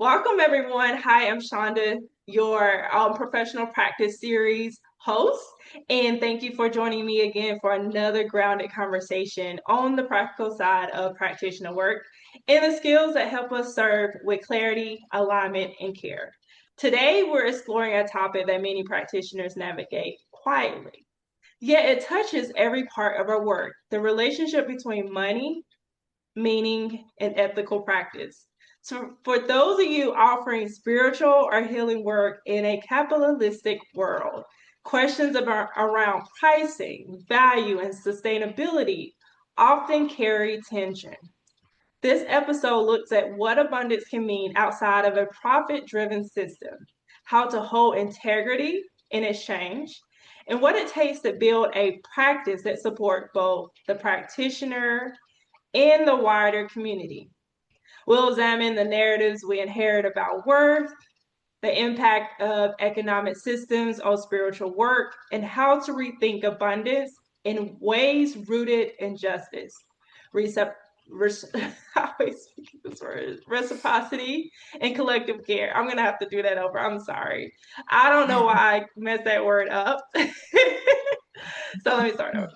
Welcome, everyone. Hi, I'm Shunda, your professional practice series host, and thank you for joining me again for another grounded conversation on the practical side of practitioner work and the skills that help us serve with clarity, alignment, and care. Today, we're exploring a topic that many practitioners navigate quietly, yet it touches every part of our work: the relationship between money, meaning, and ethical practice. So, for those of you offering spiritual or healing work in a capitalistic world, questions around pricing, value, and sustainability often carry tension. This episode looks at what abundance can mean outside of a profit driven system, how to hold integrity in exchange, and what it takes to build a practice that supports both the practitioner and the wider community. We'll examine the narratives we inherit about worth, the impact of economic systems on spiritual work, and how to rethink abundance in ways rooted in justice, recep- I always speak this word, reciprocity, and collective care. I'm gonna have to do that over. I'm sorry. I don't know why I messed that word up. So let me start over.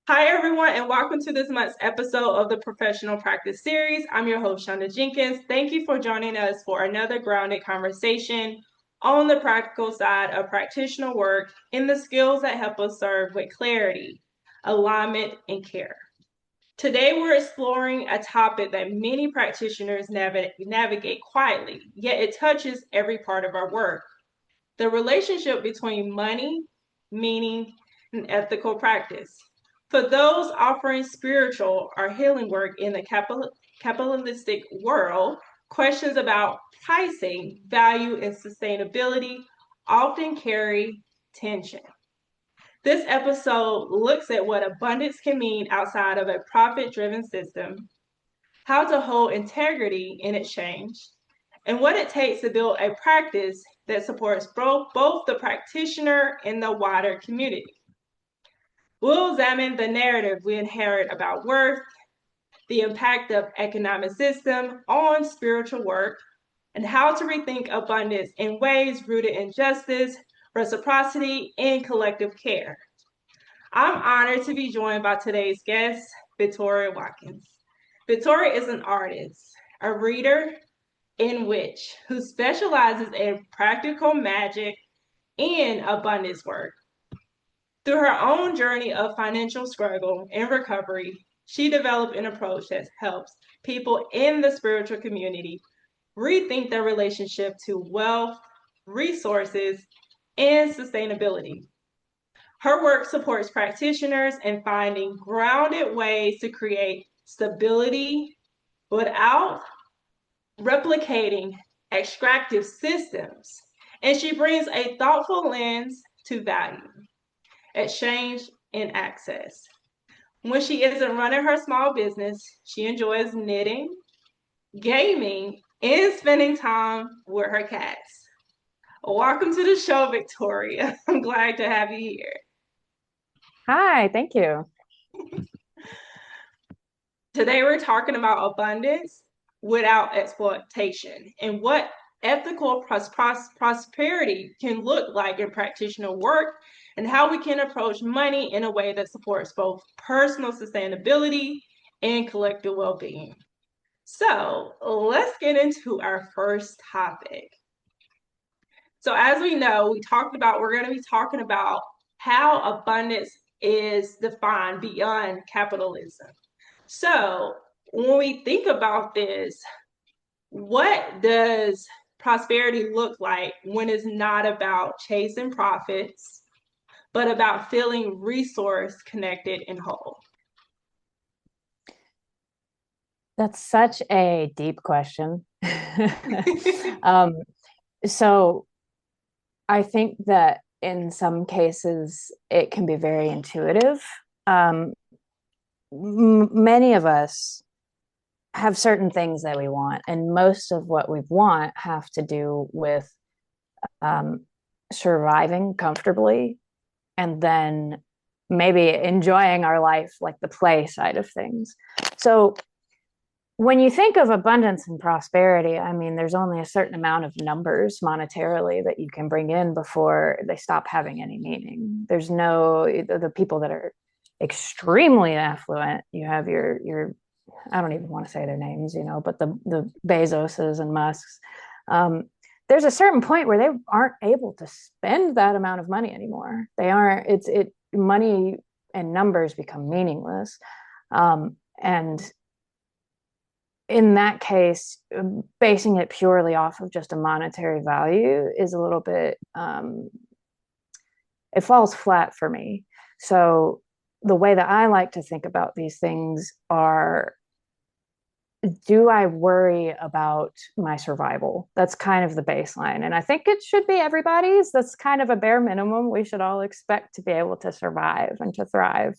Hi, everyone, and welcome to this month's episode of the Professional Practice Series. I'm your host, Shunda Jenkins. Thank you for joining us for another grounded conversation on the practical side of practitioner work and the skills that help us serve with clarity, alignment, and care. Today, we're exploring a topic that many practitioners navigate quietly, yet it touches every part of our work: the relationship between money, meaning, and ethical practice. For those offering spiritual or healing work in the capitalistic world, questions about pricing, value, and sustainability often carry tension. This episode looks at what abundance can mean outside of a profit driven system, how to hold integrity in exchange, and what it takes to build a practice that supports both the practitioner and the wider community. We'll examine the narrative we inherit about worth, the impact of economic system on spiritual work, and how to rethink abundance in ways rooted in justice, reciprocity, and collective care. I'm honored to be joined by today's guest, Victoria Watkins. Victoria is an artist, a reader in which who specializes in practical magic and abundance work. Through her own journey of financial struggle and recovery, she developed an approach that helps people in the spiritual community rethink their relationship to wealth, resources, and sustainability. Her work supports practitioners in finding grounded ways to create stability without replicating extractive systems. And she brings a thoughtful lens to value, exchange, and access. When she isn't running her small business, she enjoys knitting, gaming, and spending time with her cats. Welcome to the show, Victoria. I'm glad to have you here. Hi, thank you. Today, we're talking about abundance without exploitation and what ethical prosperity can look like in practitioner work, and how we can approach money in a way that supports both personal sustainability and collective well-being. So let's get into our first topic. So as we know, we're going to be talking about how abundance is defined beyond capitalism. So when we think about this, what does prosperity look like when it's not about chasing profits, but about feeling resource connected and whole? That's such a deep question. um, so I think that in some cases it can be very intuitive. Many of us have certain things that we want, and most of what we want have to do with surviving comfortably and then maybe enjoying our life, like the play side of things. So when you think of abundance and prosperity, I mean, there's only a certain amount of numbers monetarily that you can bring in before they stop having any meaning. There's no, the people that are extremely affluent, you have your I don't even want to say their names, but the Bezoses and Musks. There's a certain point where they aren't able to spend that amount of money anymore. They aren't. Money and numbers become meaningless, and in that case, basing it purely off of just a monetary value is a little bit. It falls flat for me. So the way that I like to think about these things are, do I worry about my survival? That's kind of the baseline. And I think it should be everybody's. That's kind of a bare minimum. We should all expect to be able to survive and to thrive.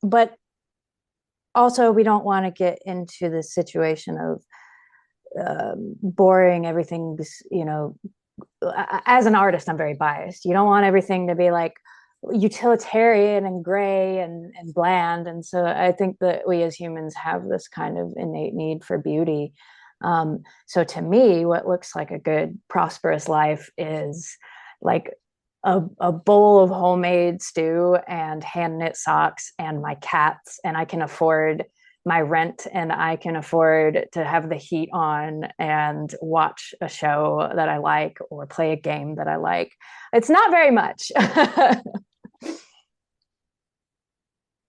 But also, we don't want to get into the situation of boring everything's, as an artist, I'm very biased. You don't want everything to be like utilitarian and gray and bland. And so I think that we as humans have this kind of innate need for beauty. So to me, what looks like a good, prosperous life is like a bowl of homemade stew and hand knit socks and my cats, and I can afford my rent and I can afford to have the heat on and watch a show that I like or play a game that I like. It's not very much.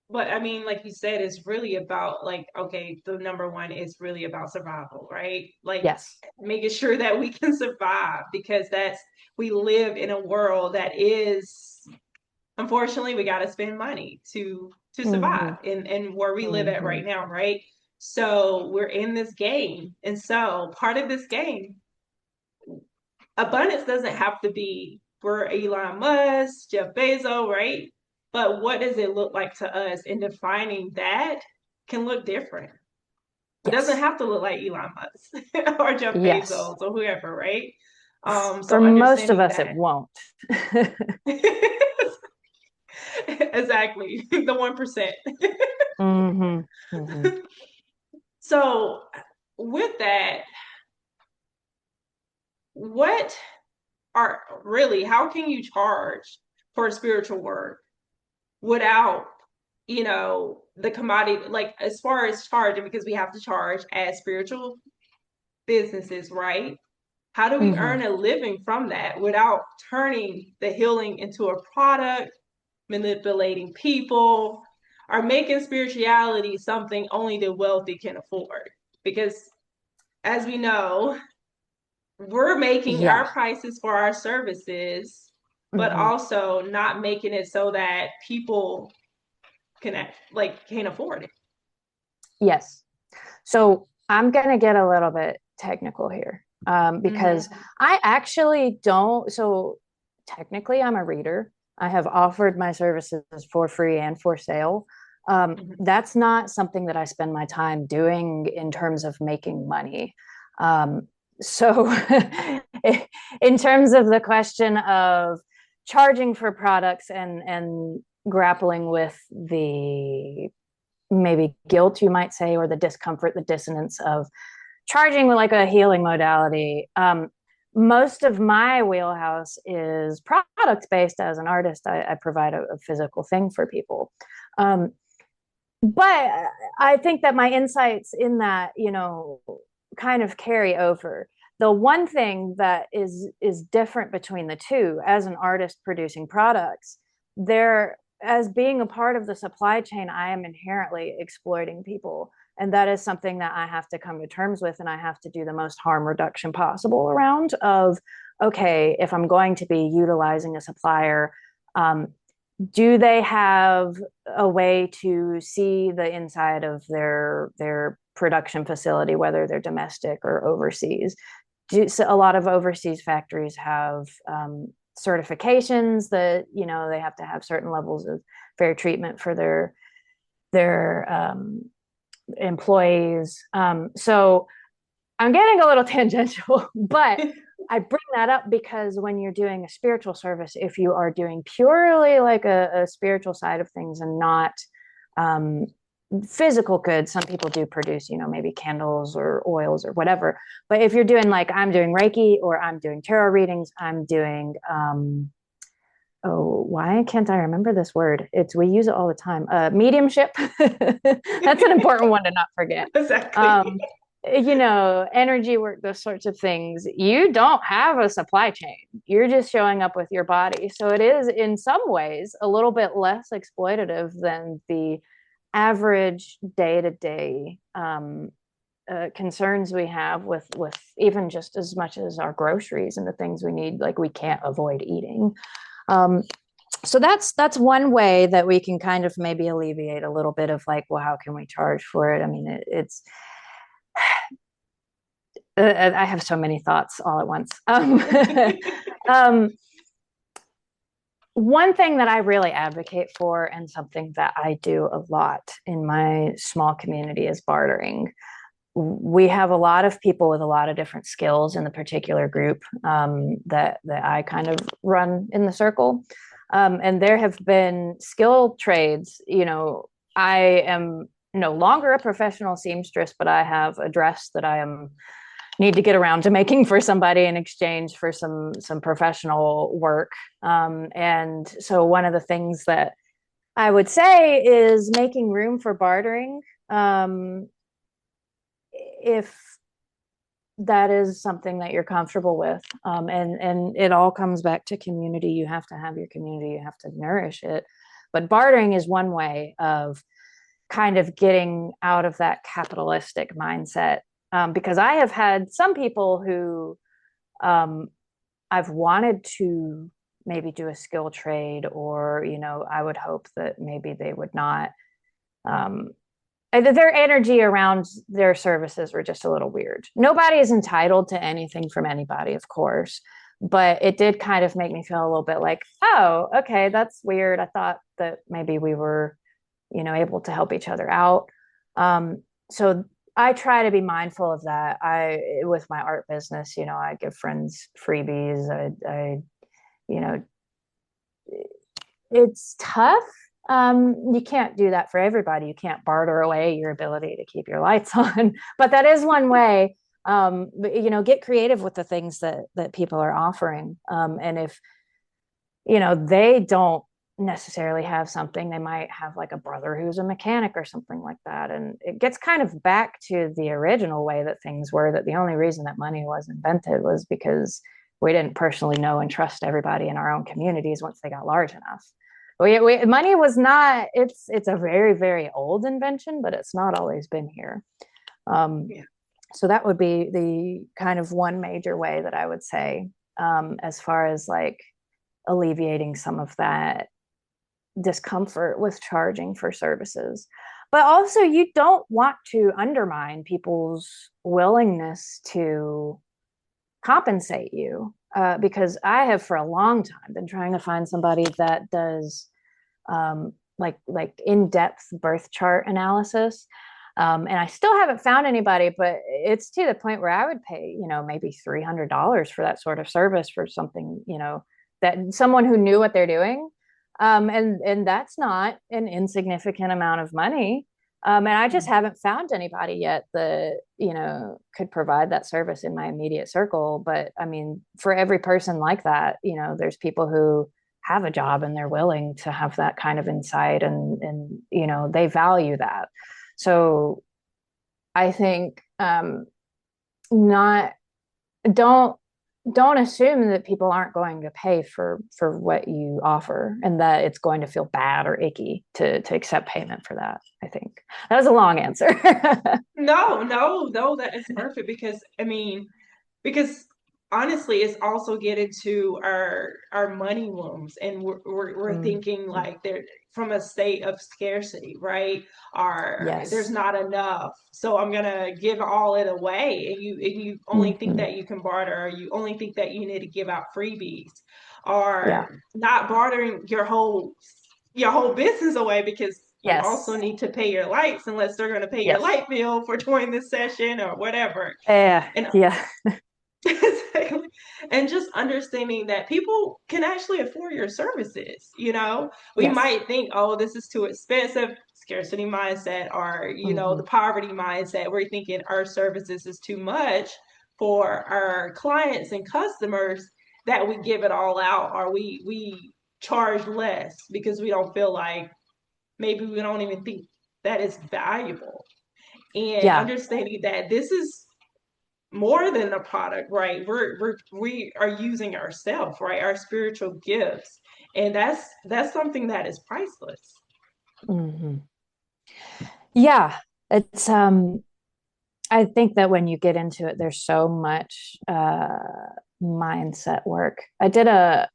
But I mean, like you said, it's really about like, okay, the number one is really about survival, right? Like Yes. making sure that we can survive because we live in a world that is, unfortunately, we got to spend money to Mm-hmm. survive and where we live at Mm-hmm. right now, right? So we're in this game. And so part of this game, abundance doesn't have to be for Elon Musk, Jeff Bezos, right? But what does it look like to us? And defining that can look different. It doesn't Yes. have to look like Elon Musk or Jeff Yes. Bezos or whoever, right? For So most of understanding us, it that. won't. Exactly. The 1%. Mm-hmm. Mm-hmm. So with that, what how can you charge for spiritual work without, the commodity, like as far as charging, because we have to charge as spiritual businesses, right? How do we Mm-hmm. earn a living from that without turning the healing into a product, manipulating people, or making spirituality something only the wealthy can afford? Because as we know, we're making Yeah. our prices for our services, but Mm-hmm. also not making it so that people can't afford it. Yes. So I'm going to get a little bit technical here, because Mm-hmm. I actually don't. So technically, I'm a reader. I have offered my services for free and for sale. Mm-hmm. That's not something that I spend my time doing in terms of making money. So, in terms of the question of charging for products and grappling with the maybe guilt, you might say, or the discomfort, the dissonance of charging like a healing modality. Most of my wheelhouse is product based. As an artist, I provide a physical thing for people. But I think that my insights in that, kind of carry over. The one thing that is different between the two, as an artist producing products, there, as being a part of the supply chain, I am inherently exploiting people. And that is something that I have to come to terms with, and I have to do the most harm reduction possible around of, okay, if I'm going to be utilizing a supplier, do they have a way to see the inside of their production facility, whether they're domestic or overseas? So a lot of overseas factories have certifications that they have to have certain levels of fair treatment for their employees. So I'm getting a little tangential, but I bring that up because when you're doing a spiritual service, if you are doing purely like a spiritual side of things and not physical goods. Some people do produce, maybe candles or oils or whatever. But if you're doing like I'm doing Reiki or I'm doing tarot readings, I'm doing oh, why can't I remember this word? We use it all the time. Mediumship. That's an important one to not forget. Exactly. Energy work, those sorts of things. You don't have a supply chain. You're just showing up with your body. So it is in some ways a little bit less exploitative than the average day-to-day concerns we have with even just as much as our groceries and the things we need, like we can't avoid eating. So that's one way that we can kind of maybe alleviate a little bit of like, well, how can we charge for it? I mean, it's I have so many thoughts all at once. One thing that I really advocate for, and something that I do a lot in my small community, is bartering. We have a lot of people with a lot of different skills in the particular group that I kind of run in the circle. And there have been skill trades. I am no longer a professional seamstress, but I have a dress that I need to get around to making for somebody in exchange for some professional work. And so one of the things that I would say is making room for bartering. If that is something that you're comfortable with. And it all comes back to community. You have to have your community, you have to nourish it. But bartering is one way of kind of getting out of that capitalistic mindset. Because I have had some people who I've wanted to maybe do a skill trade, or, I would hope that maybe they would not. Their energy around their services were just a little weird. Nobody is entitled to anything from anybody, of course, but it did kind of make me feel a little bit like, oh, okay, that's weird. I thought that maybe we were, able to help each other out. So I try to be mindful of that. With my art business, I give friends freebies. It's tough. You can't do that for everybody. You can't barter away your ability to keep your lights on, but that is one way. Get creative with the things that people are offering. And if, they don't necessarily have something, they might have like a brother who's a mechanic or something like that. And it gets kind of back to the original way that things were, that the only reason that money was invented was because we didn't personally know and trust everybody in our own communities once they got large enough. Money was not, it's a very, very old invention, but it's not always been here. Yeah. So that would be the kind of one major way that I would say, as far as like alleviating some of that discomfort with charging for services. But also, you don't want to undermine people's willingness to compensate you. Because I have for a long time been trying to find somebody that does like in-depth birth chart analysis. And I still haven't found anybody, but it's to the point where I would pay, maybe $300 for that sort of service for something, that someone who knew what they're doing. And that's not an insignificant amount of money. And I just haven't found anybody yet that, could provide that service in my immediate circle. But I mean, for every person like that, there's people who have a job and they're willing to have that kind of insight, and they value that. So I think, not, don't assume that people aren't going to pay for what you offer, and that it's going to feel bad or icky to accept payment for that. I think that was a long answer. No, that is perfect, because honestly, it's also getting to our money wombs, and we're thinking like they're from a state of scarcity, right? Yes. There's not enough, so I'm gonna give all it away, and you only think that you can barter, or you only think that you need to give out freebies, or not bartering your whole business away, because you also need to pay your lights, unless they're going to pay your light bill for joining this session or whatever. And And just understanding that people can actually afford your services. We Yes. might think, oh, this is too expensive, scarcity mindset, or, the Hmm. poverty mindset. We're thinking our services is too much for our clients and customers, that we give it all out, or we charge less because we don't feel like, maybe we don't even think that is valuable. And Yeah. understanding that this is more than a product, right? We are using ourselves, right? Our spiritual gifts. And that's something that is priceless. Hmm. Yeah. It's I think that when you get into it, there's so much mindset work. I did a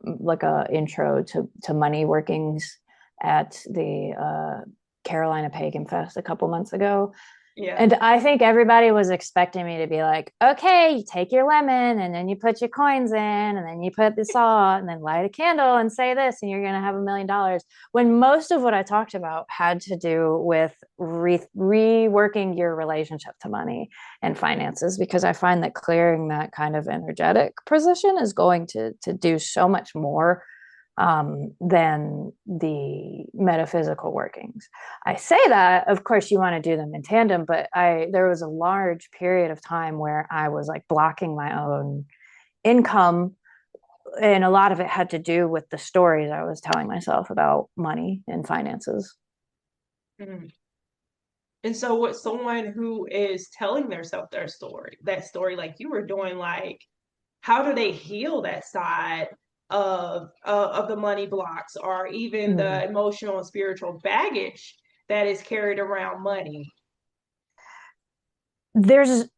like a intro to money workings at the Carolina Pagan Fest a couple months ago. Yeah. And I think everybody was expecting me to be like, okay, you take your lemon and then you put your coins in and then you put the salt and then light a candle and say this and you're going to have $1 million. When most of what I talked about had to do with reworking your relationship to money and finances, because I find that clearing that kind of energetic position is going to do so much more than the metaphysical workings. I say that, of course, you want to do them in tandem, but there was a large period of time where I was like blocking my own income, and a lot of it had to do with the stories I was telling myself about money and finances. Mhm. And so, what someone who is telling themselves that story, like you were doing, like, how do they heal that side of the money blocks, or even Mm. the emotional and spiritual baggage that is carried around money? There's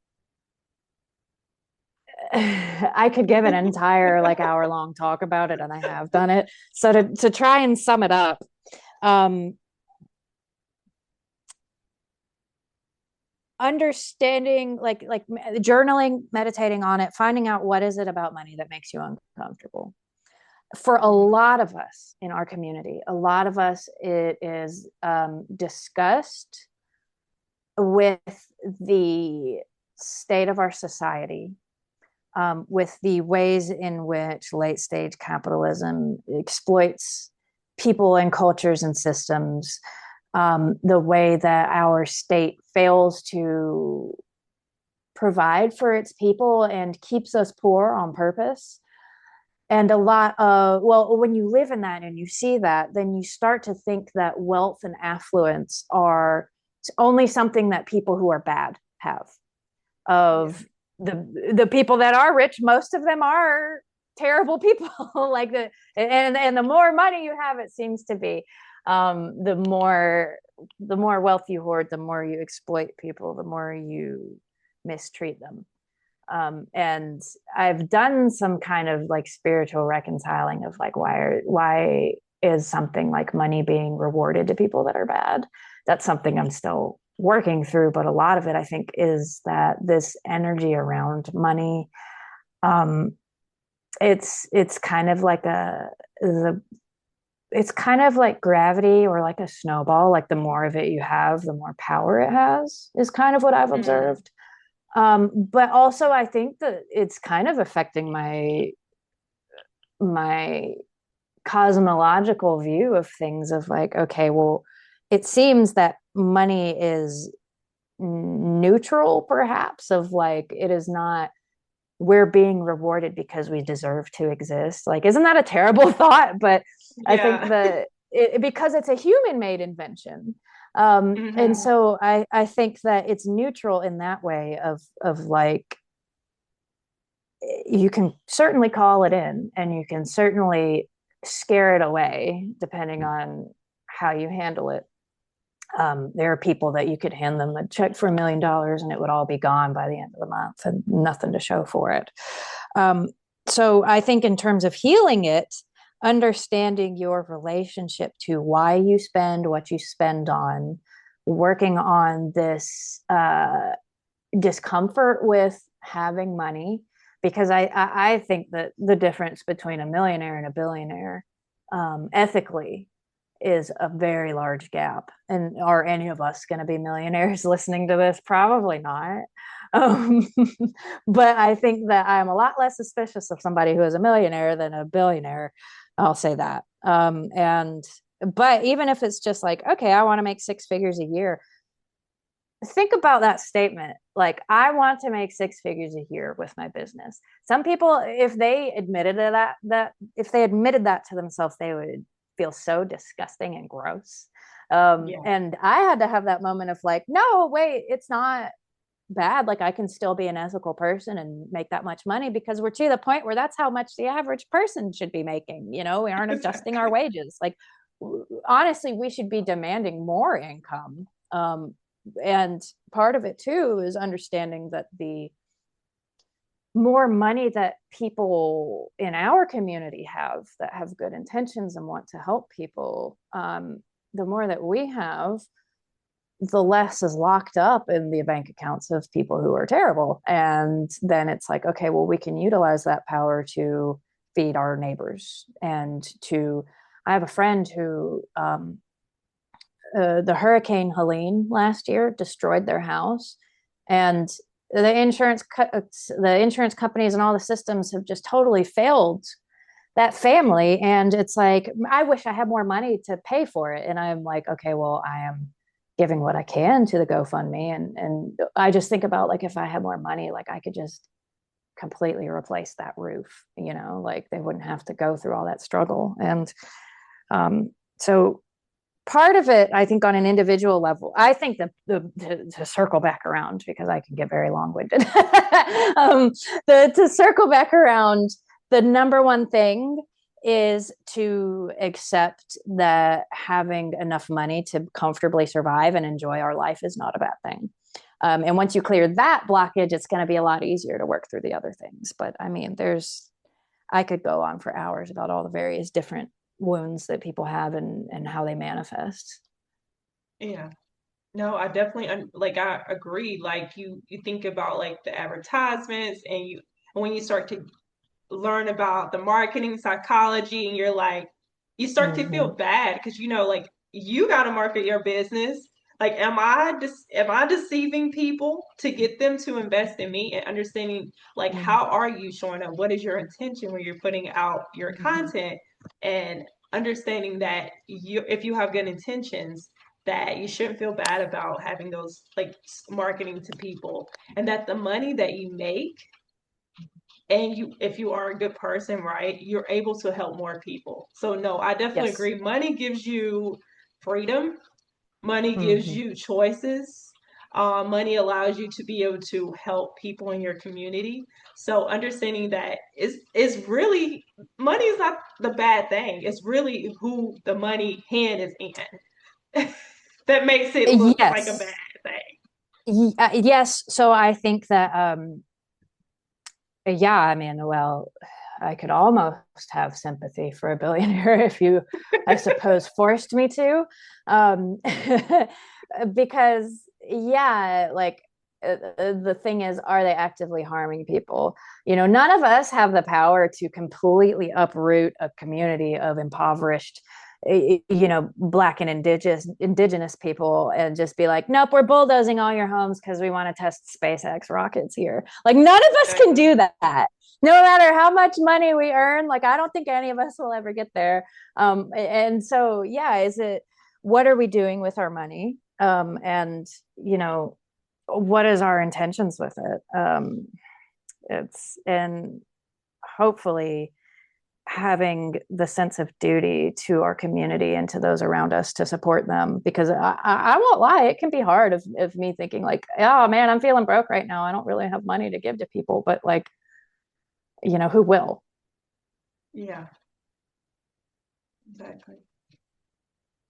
I could give an entire like hour long talk about it, and I have done it. So to try and sum it up, um, understanding like journaling, meditating on it, finding out what is it about money that makes you uncomfortable. For a lot of us in our community, a lot of us, it is disgust with the state of our society, with the ways in which late stage capitalism exploits people and cultures and systems, the way that our state fails to provide for its people and keeps us poor on purpose. And a lot of, well, when you live in that and you see that, then you start to think that wealth and affluence are only something that people who are bad have. Yeah. Of the people that are rich, most of them are terrible people. Like and the more money you have, it seems to be, the more wealth you hoard, the more you exploit people, the more you mistreat them. And I've done some kind of like spiritual reconciling of like why is something like money being rewarded to people that are bad. That's something I'm still working through, but a lot of it I think is that this energy around money, um, it's kind of like it's kind of like gravity or like a snowball. Like the more of it you have, the more power it has, is kind of what I've Mm. observed. But also I think that it's kind of affecting my cosmological view of things, of like, okay, well, it seems that money is neutral, perhaps, of like, it is not, we're being rewarded because we deserve to exist. Like, isn't that a terrible thought? But I think Yeah. that because it's a human made invention. And Hmm. so I think that it's neutral in that way of like, you can certainly call it in and you can certainly scare it away depending on how you handle it. There are people that you could hand them a check for $1 million and it would all be gone by the end of the month and nothing to show for it. Um, so I think in terms of healing it, understanding your relationship to why you spend what you spend on, working on this discomfort with having money, because I think that the difference between a millionaire and a billionaire, ethically, is a very large gap. And are any of us going to be millionaires listening to this? Probably not. Um, but I think that I'm a lot less suspicious of somebody who is a millionaire than a billionaire. I'll say that. But even if it's just like, okay, I want to make six figures a year, think about that statement. Like, I want to make six figures a year with my business. Some people, if they admitted to that if they admitted that to themselves, they would feel so disgusting and gross. Yeah. And I had to have that moment of like, no, wait, it's not bad. Like, I can still be an ethical person and make that much money, because we're to the point where that's how much the average person should be making. We aren't adjusting our Exactly. wages. Like, honestly, we should be demanding more income. And part of it too is understanding that the more money that people in our community have that have good intentions and want to help people, the more that we have, the less is locked up in the bank accounts of people who are terrible. And then it's like, okay, well, we can utilize that power to feed our neighbors. I have a friend who, the Hurricane Helene last year destroyed their house, and the insurance companies and all the systems have just totally failed that family. And it's like, I wish I had more money to pay for it. And I'm like, okay, well, I am giving what I can to the GoFundMe. And I just think about, like, if I had more money, like, I could just completely replace that roof, like, they wouldn't have to go through all that struggle. And so part of it, I think, on an individual level, I think that to circle back around, because I can get very long-winded, to circle back around, the number one thing is to accept that having enough money to comfortably survive and enjoy our life is not a bad thing. And once you clear that blockage, it's going to be a lot easier to work through the other things. But I mean, I could go on for hours about all the various different wounds that people have and how they manifest. Yeah. No, I definitely like I agree. Like you think about like the advertisements and you when you start to learn about the marketing psychology and you're like you start to Mm-hmm. feel bad because like you got to market your business. Like am I deceiving people to get them to invest in me, and understanding like how are you showing up? What is your intention when you're putting out your Mm-hmm. content, and understanding that you if you have good intentions that you shouldn't feel bad about having those like marketing to people, and that the money that you make, and you if you are a good person, right, you're able to help more people. So no, I definitely Yes. agree. Money gives you freedom. Money gives Mm-hmm. you choices. Money allows you to be able to help people in your community. So understanding that is really money is not the bad thing. It's really who the money hand is in that makes it look like a bad Yes. thing. Yes. So I think that, yeah, I mean, well, I could almost have sympathy for a billionaire if you, I suppose, forced me to. Um, because, yeah, like, the thing is, are they actively harming people? None of us have the power to completely uproot a community of impoverished, Black and indigenous people, and just be like, nope, we're bulldozing all your homes because we want to test SpaceX rockets here. Like, none of us can Exactly. do that. No matter how much money we earn, like, I don't think any of us will ever get there. And so, yeah, what are we doing with our money? And what is our intentions with it? And hopefully having the sense of duty to our community and to those around us to support them, because I won't lie, it can be hard of me thinking like, oh man, I'm feeling broke right now, I don't really have money to give to people, but like, who will? Yeah, exactly.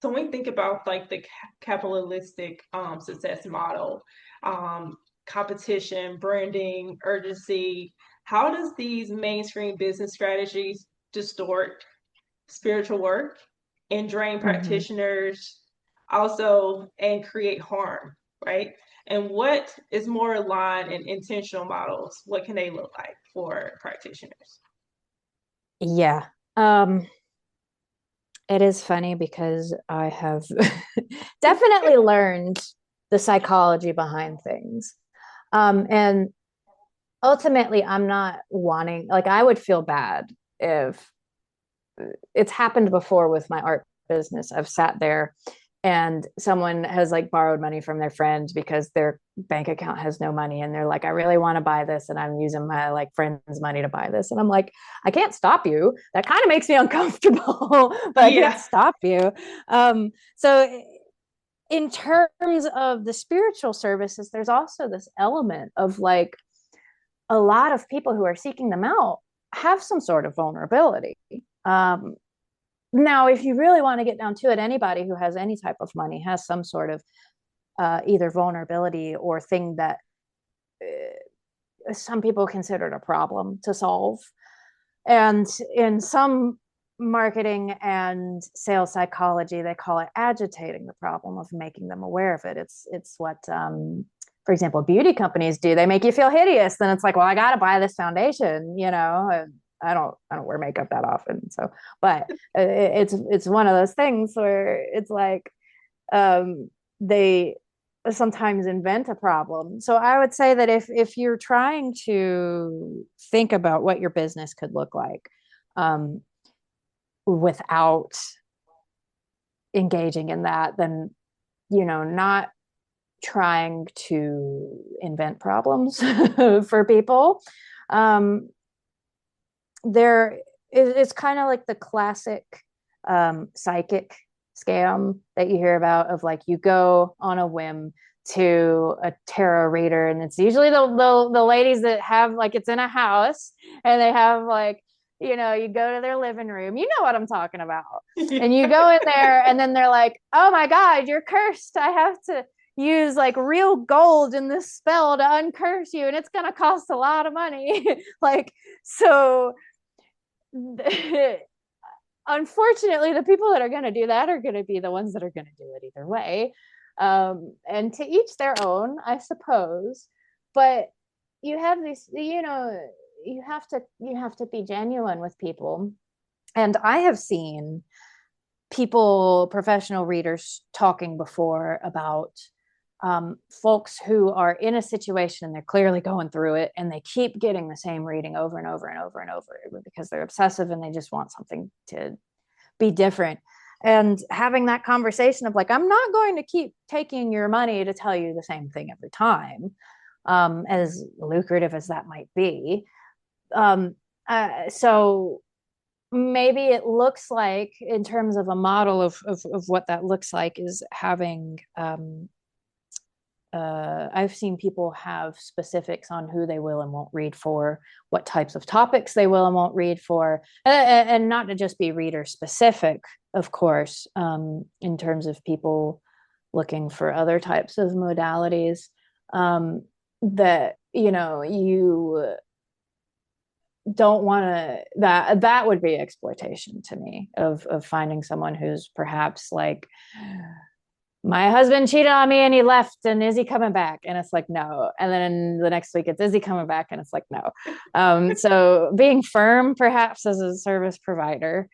So when we think about like the capitalistic success model, um, competition, branding, urgency, how does these mainstream business strategies distort spiritual work and drain Mm-hmm. practitioners also and create harm, right? And what is more aligned in intentional models? What can they look like for practitioners? Yeah. It is funny because I have definitely learned the psychology behind things. And ultimately, I'm not wanting, like, I would feel bad if it's happened before with my art business. I've sat there and someone has like borrowed money from their friend because their bank account has no money, and they're like, I really want to buy this and I'm using my like friend's money to buy this, and I'm like, I can't stop you. That kind of makes me uncomfortable, but I can't Yeah. stop you. So in terms of the spiritual services, there's also this element of like a lot of people who are seeking them out have some sort of vulnerability. um, Now, if you really want to get down to it, anybody who has any type of money has some sort of either vulnerability or thing that some people considered a problem to solve. And in some marketing and sales psychology, they call it agitating the problem, of making them aware of it. It's what, for example, beauty companies do. They make you feel hideous. Then it's like, well, I got to buy this foundation, you know. And I don't wear makeup that often, so, but it's one of those things where it's like, they sometimes invent a problem. So I would say that if you're trying to think about what your business could look like, um, without engaging in that, then, not trying to invent problems for people. Um, there it's kind of like the classic psychic scam that you hear about, of like, you go on a whim to a tarot reader, and it's usually the ladies that have, like, it's in a house, and they have like, you go to their living room, you know what I'm talking about, and you go in there, and then they're like, oh my god, you're cursed, I have to use like real gold in this spell to uncurse you, and it's going to cost a lot of money. Like, so unfortunately, the people that are going to do that are going to be the ones that are going to do it either way. And to each their own, I suppose. But you have these, you have to be genuine with people. And I have seen people, professional readers, talking before about folks who are in a situation and they're clearly going through it, and they keep getting the same reading over and over and over and over because they're obsessive and they just want something to be different. And having that conversation of like, I'm not going to keep taking your money to tell you the same thing every time, as lucrative as that might be. So maybe it looks like, in terms of a model of what that looks like, is having, I've seen people have specifics on who they will and won't read for, what types of topics they will and won't read for, and not to just be reader specific, of course, in terms of people looking for other types of modalities, that, you don't want to, that would be exploitation to me, of finding someone who's perhaps like, my husband cheated on me and he left, and is he coming back, and it's like, no, and then the next week it's, is he coming back, and it's like, no. So being firm, perhaps, as a service provider,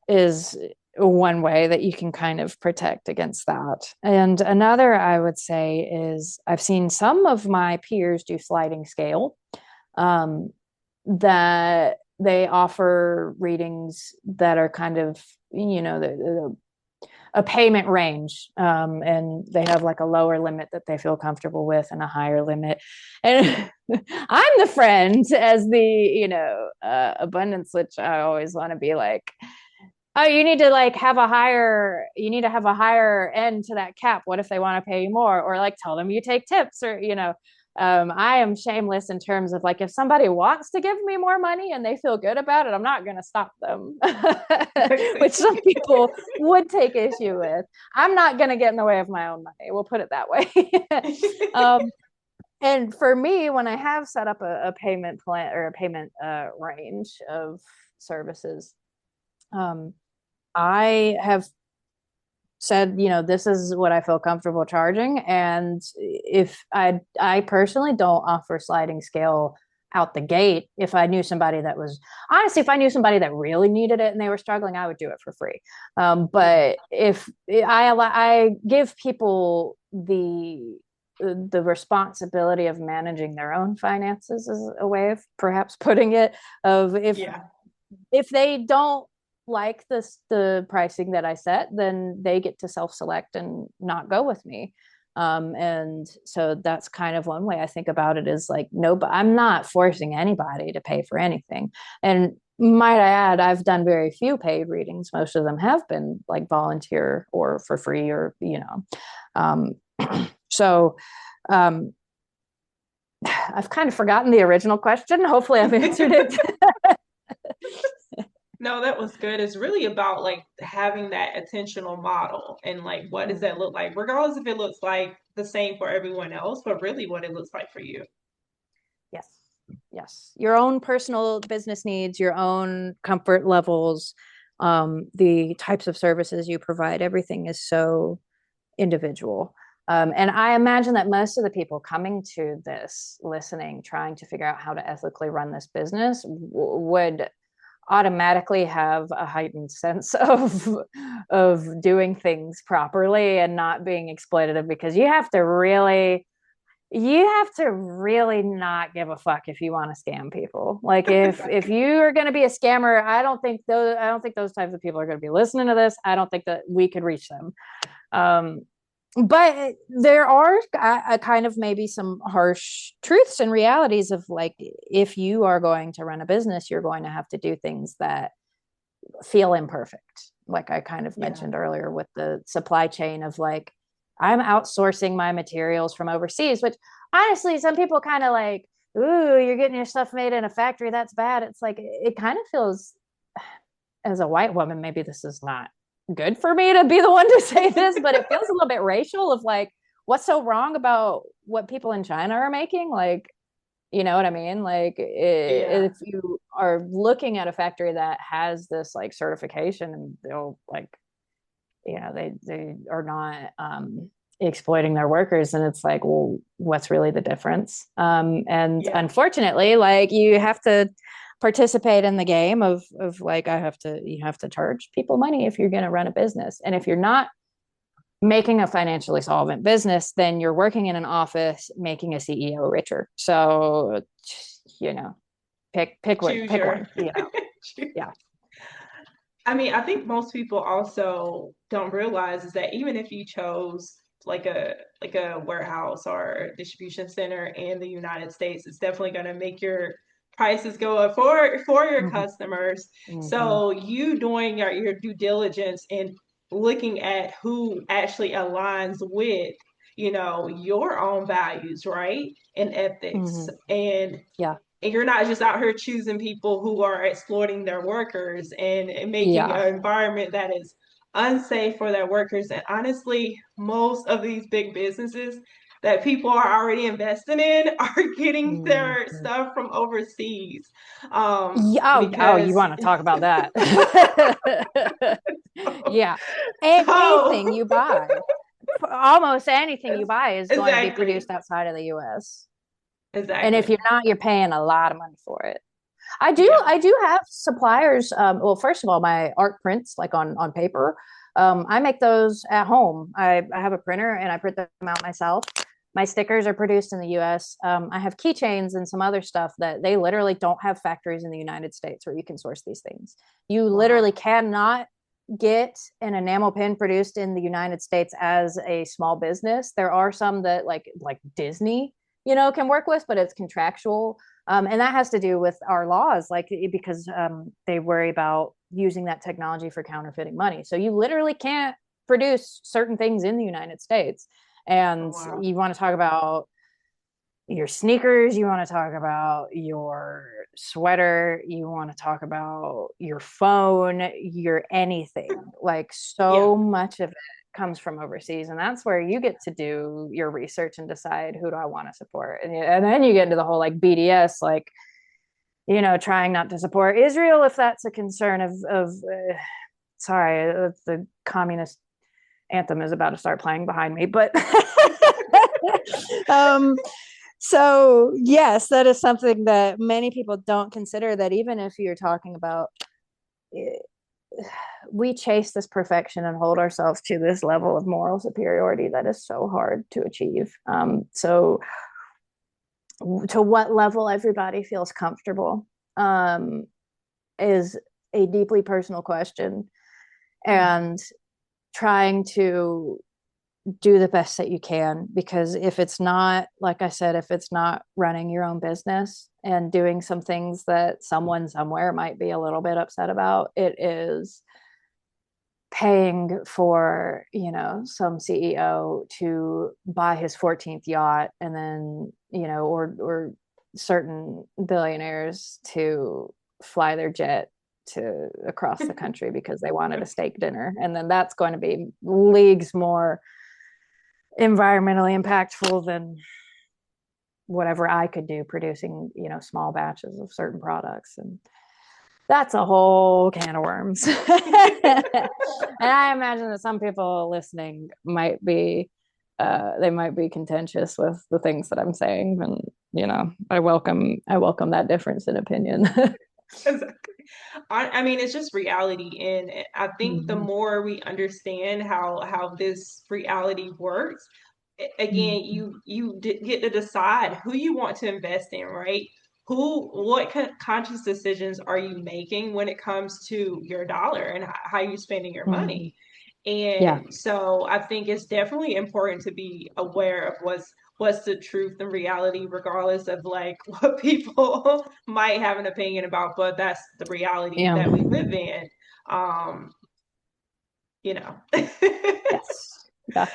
is one way that you can kind of protect against that. And another, I would say, is I've seen some of my peers do sliding scale, that they offer readings that are kind of, a payment range, and they have like a lower limit that they feel comfortable with and a higher limit. And I'm the friend, as the, abundance, which I always want to be like, oh, you need to have a higher end to that cap. What if they want to pay you more? Or like, tell them you take tips, or, I am shameless in terms of like, if somebody wants to give me more money and they feel good about it, I'm not going to stop them, which some people would take issue with. I'm not going to get in the way of my own money. We'll put it that way. And for me, when I have set up a payment plan or a payment range of services, I have said, this is what I feel comfortable charging. And if I personally don't offer sliding scale out the gate. If I knew somebody that was, honestly, if I knew somebody that really needed it and they were struggling, I would do it for free. But if I give people the the responsibility of managing their own finances is a way of perhaps putting it, of Yeah. if they don't like the pricing that I set, then they get to self-select and not go with me. And so that's kind of one way I think about it, is like, no, but I'm not forcing anybody to pay for anything. And might I add, I've done very few paid readings. Most of them have been like volunteer or for free, or, um, so um, I've kind of forgotten the original question. Hopefully I've answered it. No, that was good. It's really about like having that attentional model and like what does that look like, regardless if it looks like the same for everyone else, but really what it looks like for you. Yes. Yes. Your own personal business needs, your own comfort levels, the types of services you provide, everything is so individual. And I imagine that most of the people coming to this, listening, trying to figure out how to ethically run this business would automatically have a heightened sense of doing things properly and not being exploitative, because you have to really not give a fuck if you want to scam people. Like if you are going to be a scammer, I don't think those types of people are going to be listening to this. I don't think that we could reach them. But there are a kind of maybe some harsh truths and realities of like, if you are going to run a business, you're going to have to do things that feel imperfect. Like I kind of Yeah. mentioned earlier with the supply chain of like, I'm outsourcing my materials from overseas, which honestly, some people kind of like, ooh, you're getting your stuff made in a factory. That's bad. It's like, it kind of feels, as a white woman, maybe this is not good for me to be the one to say this, but it feels a little bit racial of like, what's so wrong about what people in China are making? Like, you know what I mean? Like, Yeah. if you are looking at a factory that has this like certification, and they'll like, they are not exploiting their workers, and it's like, well, what's really the difference? And Yeah. unfortunately, like, you have to participate in the game of like, you have to charge people money if you're going to run a business. And if you're not making a financially solvent business, then you're working in an office making a CEO richer. So, you know, pick one, Choose pick your one, yeah. I mean, I think most people also don't realize is that even if you chose like a warehouse or distribution center in the United States, it's definitely going to make your prices go up for your Mm-hmm. customers. Mm-hmm. So you doing your due diligence and looking at who actually aligns with, your own values, right? And ethics. Mm-hmm. And Yeah. you're not just out here choosing people who are exploiting their workers and making Yeah. an environment that is unsafe for their workers. And honestly, most of these big businesses that people are already investing in are getting their Mm-hmm. stuff from overseas. Yeah. Oh, you Because want to talk about that? Yeah. so Anything you buy, almost anything you buy is going to be exactly, produced outside of the US. And if exactly. you're not, you're paying a lot of money for it. I do Yeah. I do have suppliers. Well, first of all, my art prints, like on paper, I make those at home. I have a printer and I print them out myself. My stickers are produced in the US. I have keychains and some other stuff that they literally don't have factories in the United States where you can source these things. You literally Wow. cannot get an enamel pin produced in the United States as a small business. There are some that like Disney, can work with, but it's contractual. And that has to do with our laws, like, because they worry about using that technology for counterfeiting money. So you literally can't produce certain things in the United States. Oh, And wow. you want to talk about your sneakers, you want to talk about your sweater, you want to talk about your phone, your anything. Like, Yeah. so much of it comes from overseas, and that's where you get to do your research and decide, who do I want to support. And then you get into the whole like BDS, like, trying not to support Israel if that's a concern of sorry, the communist anthem is about to start playing behind me, but um so yes, that is something that many people don't consider, that even if you're talking about we chase this perfection and hold ourselves to this level of moral superiority that is so hard to achieve. So to what level everybody feels comfortable is a deeply personal question, and trying to do the best that you can, because if it's not, like I said, if it's not running your own business and doing some things that someone somewhere might be a little bit upset about, it is paying for, you know, some CEO to buy his 14th yacht, and then, you know, or certain billionaires to fly their jet to across the country because they wanted a steak dinner, and then that's going to be leagues more environmentally impactful than whatever I could do producing, you know, small batches of certain products. And that's a whole can of worms. And I imagine that some people listening might be they might be contentious with the things that I'm saying, and you know, I welcome that difference in opinion. Exactly. I mean, it's just reality, and I think the Mm-hmm. more we understand how this reality works, again, Mm-hmm. get to decide who you want to invest in, right? What conscious decisions are you making when it comes to your dollar and how you're spending your Mm-hmm. money? Yeah. And so I think it's definitely important to be aware of what's the truth and reality, regardless of like what people might have an opinion about, but that's the reality Yeah. that we live in. Um, you know. Yes. Yeah.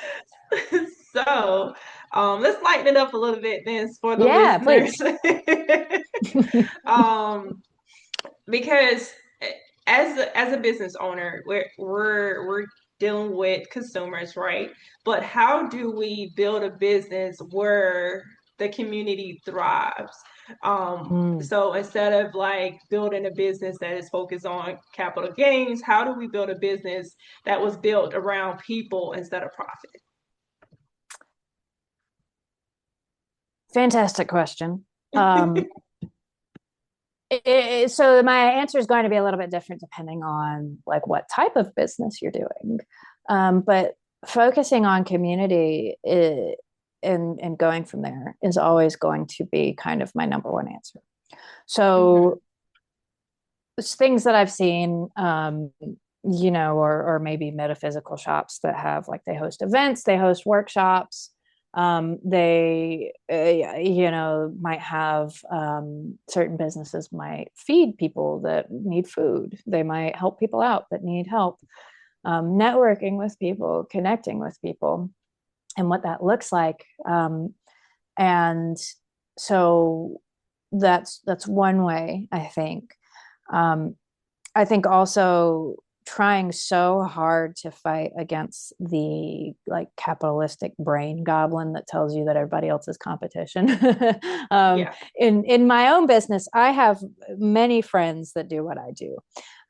So let's lighten it up a little bit then for the Yeah, listeners. please. um, because as a business owner, we're dealing with consumers, right? But how do we build a business where the community thrives? Mm. So instead of like building a business that is focused on capital gains, how do we build a business that was built around people instead of profit? Fantastic question. Um, so my answer is going to be a little bit different depending on like what type of business you're doing. But focusing on community and going from there is always going to be kind of my number one answer. Mm-hmm. So things that I've seen, you know, or maybe metaphysical shops that have like they host events, they host workshops. They, you know, might have certain businesses might feed people that need food. They might help people out that need help. Networking with people, connecting with people, and what that looks like. And so that's one way, I think. Um, I think also trying so hard to fight against the like capitalistic brain goblin that tells you that everybody else is competition. Yeah. In my own business, I have many friends that do what I do.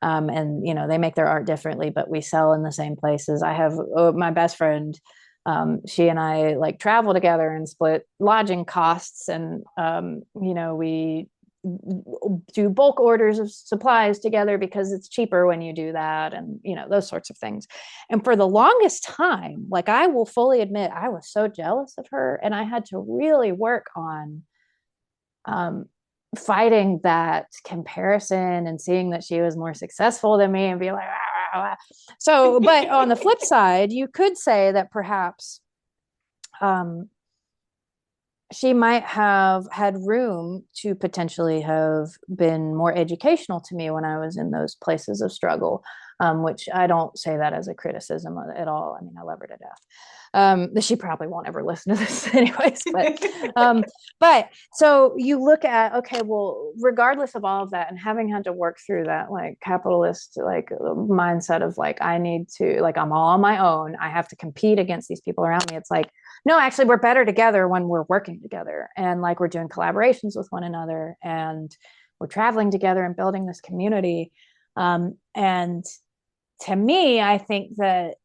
And you know, they make their art differently, but we sell in the same places. I have my best friend, she and I like travel together and split lodging costs, and you know, we do bulk orders of supplies together because it's cheaper when you do that, and you know, those sorts of things. And for the longest time, like I will fully admit, I was so jealous of her, and I had to really work on um, fighting that comparison and seeing that she was more successful than me and be like, ah, ah, ah. So but on the flip side, you could say that perhaps um, she might have had room to potentially have been more educational to me when I was in those places of struggle, which I don't say that as a criticism at all. I mean, I love her to death. She probably won't ever listen to this anyways, but so you look at, okay, well, regardless of all of that and having had to work through that like capitalist like mindset of like, I need to, like, I'm all on my own, I have to compete against these people around me. It's like, no, actually, we're better together when we're working together and like we're doing collaborations with one another and we're traveling together and building this community. And to me, I think that,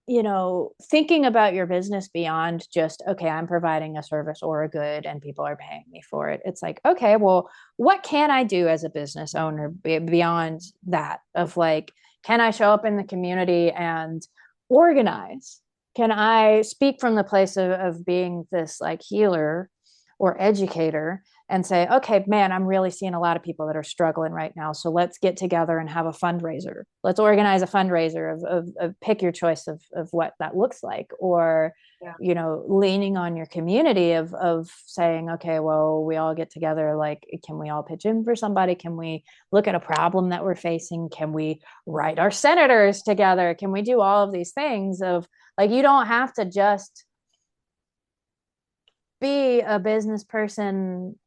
you know, thinking about your business beyond just, okay, I'm providing a service or a good and people are paying me for it. It's like, okay, well, what can I do as a business owner beyond that of like, can I show up in the community and organize? Can I speak from the place of being this like healer or educator and say, okay, man, I'm really seeing a lot of people that are struggling right now. So let's get together and have a fundraiser. Let's organize a fundraiser of pick your choice of what that looks like. Or, Yeah. you know, leaning on your community of saying, okay, well, we all get together. Like, can we all pitch in for somebody? Can we look at a problem that we're facing? Can we write our senators together? Can we do all of these things of like, you don't have to just be a business person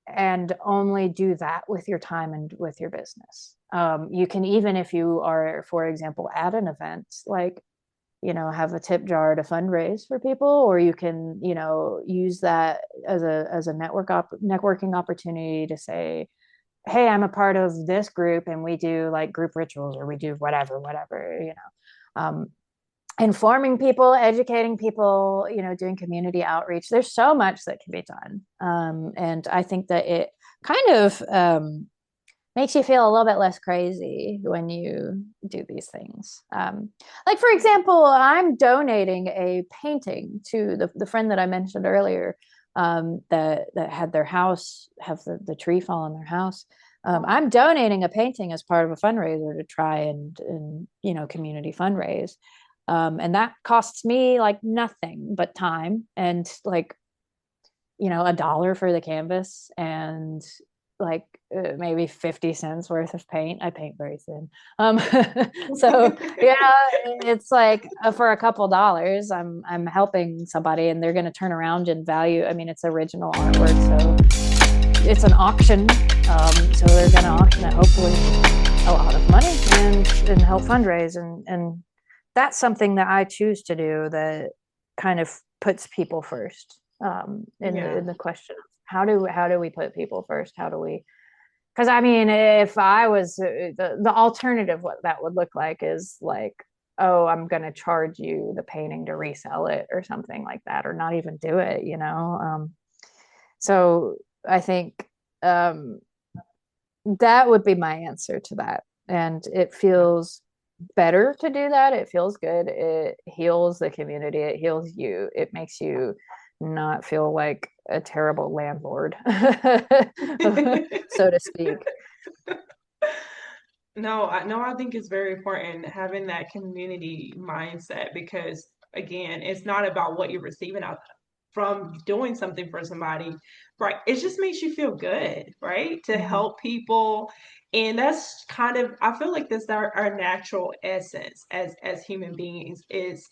and only do that with your time and with your business. You can, even if you are, for example, at an event, like, you know, have a tip jar to fundraise for people, or you can, you know, use that as a networking opportunity to say, hey, I'm a part of this group and we do like group rituals, or we do whatever, you know. Informing people, educating people, you know, doing community outreach. There's so much that can be done. And I think that it kind of makes you feel a little bit less crazy when you do these things. Like, for example, I'm donating a painting to the friend that I mentioned earlier, that had their house, have the tree fall on their house. I'm donating a painting as part of a fundraiser to try and you know, community fundraise. And that costs me like nothing but time and like, you know, $1 for the canvas and like maybe 50 cents worth of paint. I paint very thin. So yeah, it's like for a couple dollars, I'm helping somebody and they're going to turn around and value. I mean, it's original artwork, so it's an auction. So they're going to auction it, hopefully a lot of money and help fundraise. And that's something that I choose to do that kind of puts people first. In the question of how do we put people first? How do we? Because I mean, if I was the alternative, what that would look like is like, oh, I'm going to charge you the painting to resell it or something like that, or not even do it, you know. So I think that would be my answer to that, and it feels better to do that. It feels good. It heals the community. It heals you. It makes you not feel like a terrible landlord, so to speak. No, I think it's very important having that community mindset because again, it's not about what you're receiving out from doing something for somebody, right? It just makes you feel good, right? To Mm-hmm. help people. And that's kind of I feel like that's our natural essence as human beings is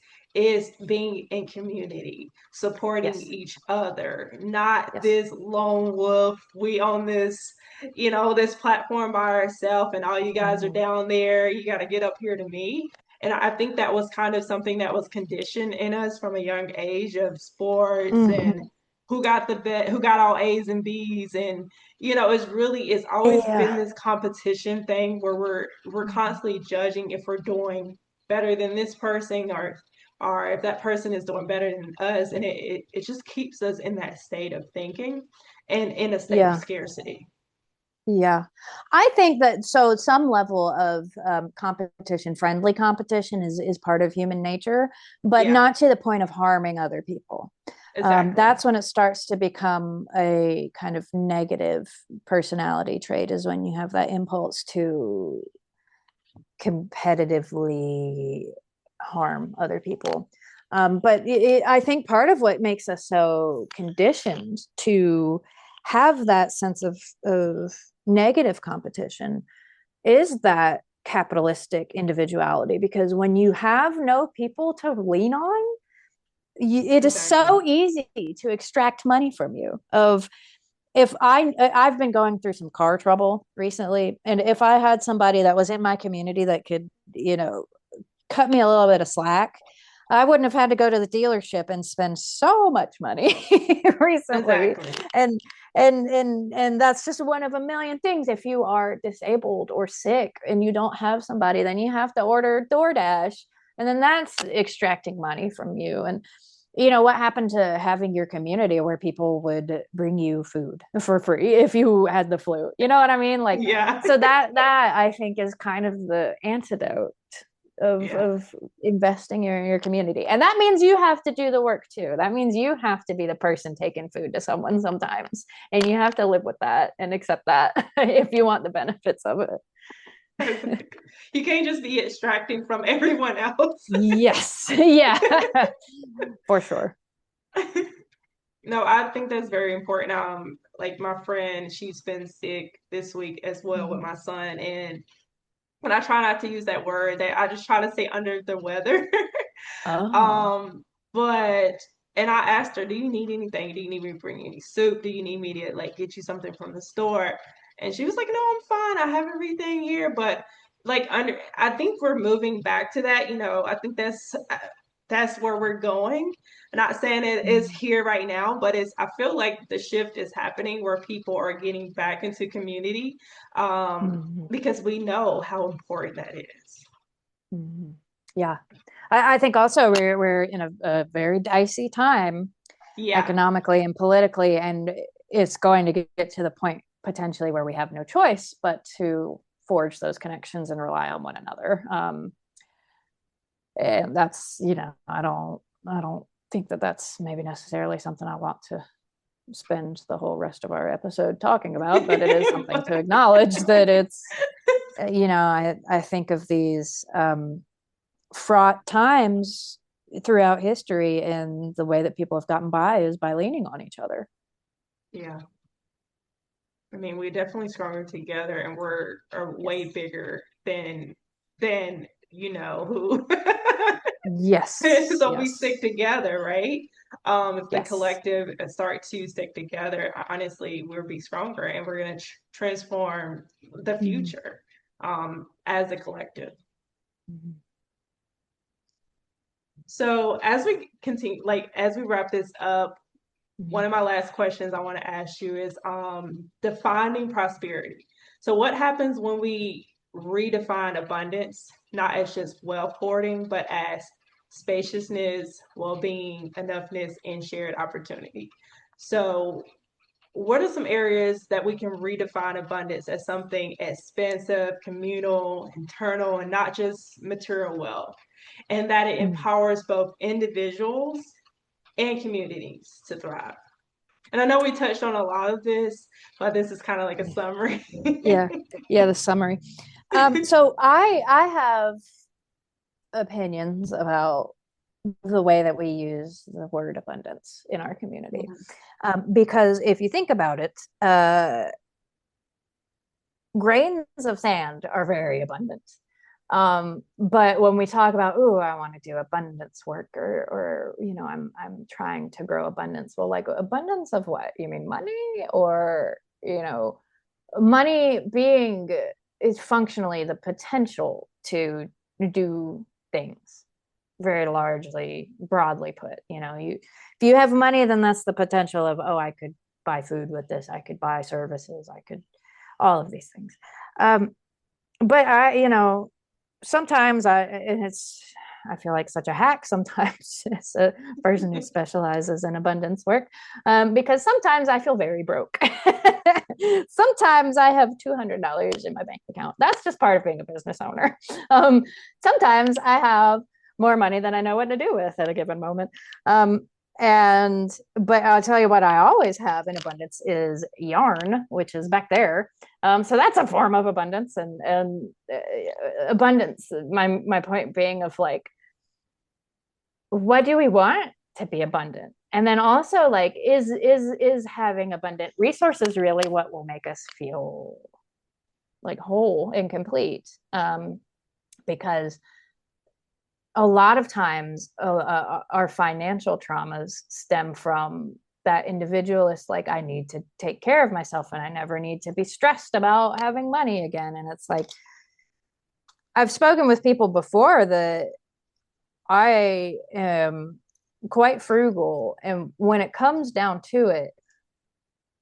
being in community, supporting Yes. each other, not Yes. this lone wolf, we on this this platform by ourselves and all you guys are Mm-hmm. down there. You got to get up here to me. And I think that was kind of something that was conditioned in us from a young age of sports and Mm-hmm. who got all A's and B's. And, it's always been Yeah. this competition thing where we're Mm-hmm. constantly judging if we're doing better than this person or if that person is doing better than us. And it just keeps us in that state of thinking and in a state of Yeah. scarcity. Yeah. I think that so some level of competition, friendly competition is part of human nature, but Yeah, not to the point of harming other people. exactly. That's when it starts to become a kind of negative personality trait, is when you have that impulse to competitively harm other people. But I think part of what makes us so conditioned to have that sense of negative competition is that capitalistic individuality, because when you have no people to lean on, it is Exactly. so easy to extract money from you. Of if I've been going through some car trouble recently, and if I had somebody that was in my community that could, you know, cut me a little bit of slack, I wouldn't have had to go to the dealership and spend so much money recently. Exactly. And that's just one of a million things. If you are disabled or sick and you don't have somebody, then you have to order DoorDash, and then that's extracting money from you. And what happened to having your community where people would bring you food for free if you had the flu? You know what I mean? Like, Yeah. so that I think is kind of the antidote of Yeah. of investing in your community. And that means you have to do the work too. That means you have to be the person taking food to someone sometimes. And you have to live with that and accept that if you want the benefits of it. You can't just be extracting from everyone else. Yes. Yeah. For sure. No, I think that's very important. Like my friend, she's been sick this week as well with Mm-hmm. my son, and when I try not to use that word, that I just try to say under the weather. Oh. Um, but and I asked her, "Do you need anything? Do you need me to bring any soup? Do you need me to like get you something from the store?" And she was like, "No, I'm fine. I have everything here." But like I think we're moving back to that. I think that's where we're going. I'm not saying it is Mm-hmm. here right now, but I feel like the shift is happening where people are getting back into community, Mm-hmm. because we know how important that is. Mm-hmm. Yeah. I think also we're in a very dicey time Yeah. economically and politically, and it's going to get to the point potentially where we have no choice but to forge those connections and rely on one another. And that's, I don't think that that's maybe necessarily something I want to spend the whole rest of our episode talking about, but it is something to acknowledge that it's, I think of these fraught times throughout history, and the way that people have gotten by is by leaning on each other. Yeah. I mean, we're definitely stronger together, and we're are way Yes. bigger than who. Yes. So we stick Yes. together, right? If the Yes. collective start to stick together, honestly, we'll be stronger, and we're going to transform the Mhm. future as a collective. Mhm. So as we continue, like as we wrap this up, one Mhm. of my last questions I want to ask you is defining prosperity. So, what happens when we redefine abundance, not as just wealth hoarding, but as spaciousness, well being, enoughness, and shared opportunity? So, what are some areas that we can redefine abundance as something expensive, communal, internal, and not just material wealth? And that it Mhm. empowers both individuals and communities to thrive. And I know we touched on a lot of this, but this is kind of like a summary. Yeah. Yeah. The summary. So I have opinions about the way that we use the word abundance in our community. Because if you think about it, grains of sand are very abundant. But when we talk about, oh, I want to do abundance work, or I'm trying to grow abundance. Well, like abundance of what? You mean money, or money being is functionally the potential to do things, very largely broadly put. If you have money, then that's the potential of, oh, I could buy food with this, I could buy services, I could all of these things. um but sometimes I feel like such a hack sometimes as a person who specializes in abundance work, because sometimes I feel very broke. Sometimes I have $200 in my bank account. That's just part of being a business owner. Um, Sometimes I have more money than I know what to do with at a given moment. Um, but I'll tell you what I always have in abundance is yarn, which is back there. So that's a form of abundance, and abundance. My point being of like, what do we want to be abundant? And then also like, is having abundant resources really what will make us feel like whole and complete? Because a lot of times our financial traumas stem from that individualist, like, I need to take care of myself and I never need to be stressed about having money again. And it's like, I've spoken with people before that I am quite frugal, and when it comes down to it,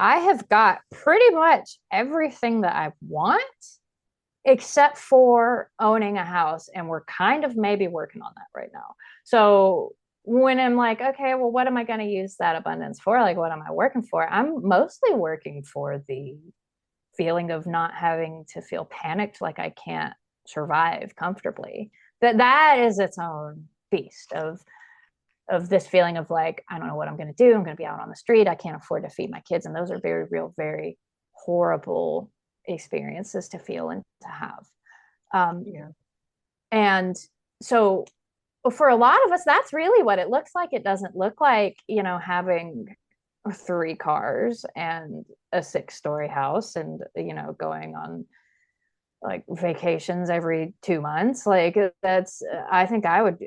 I have got pretty much everything that I want except for owning a house, and we're kind of maybe working on that right now. So when I'm like, okay, well, what am I going to use that abundance for? Like, what am I working for? I'm mostly working for the feeling of not having to feel panicked, like I can't survive comfortably. That is its own beast of this feeling of like, I don't know what I'm going to do. I'm going to be out on the street. I can't afford to feed my kids. And those are very real, very horrible experiences to feel and to have. Yeah. And so for a lot of us, that's really what it looks like. It doesn't look like, having 3 cars and a 6-story house and, going on like vacations every 2 months. Like that's, I think I would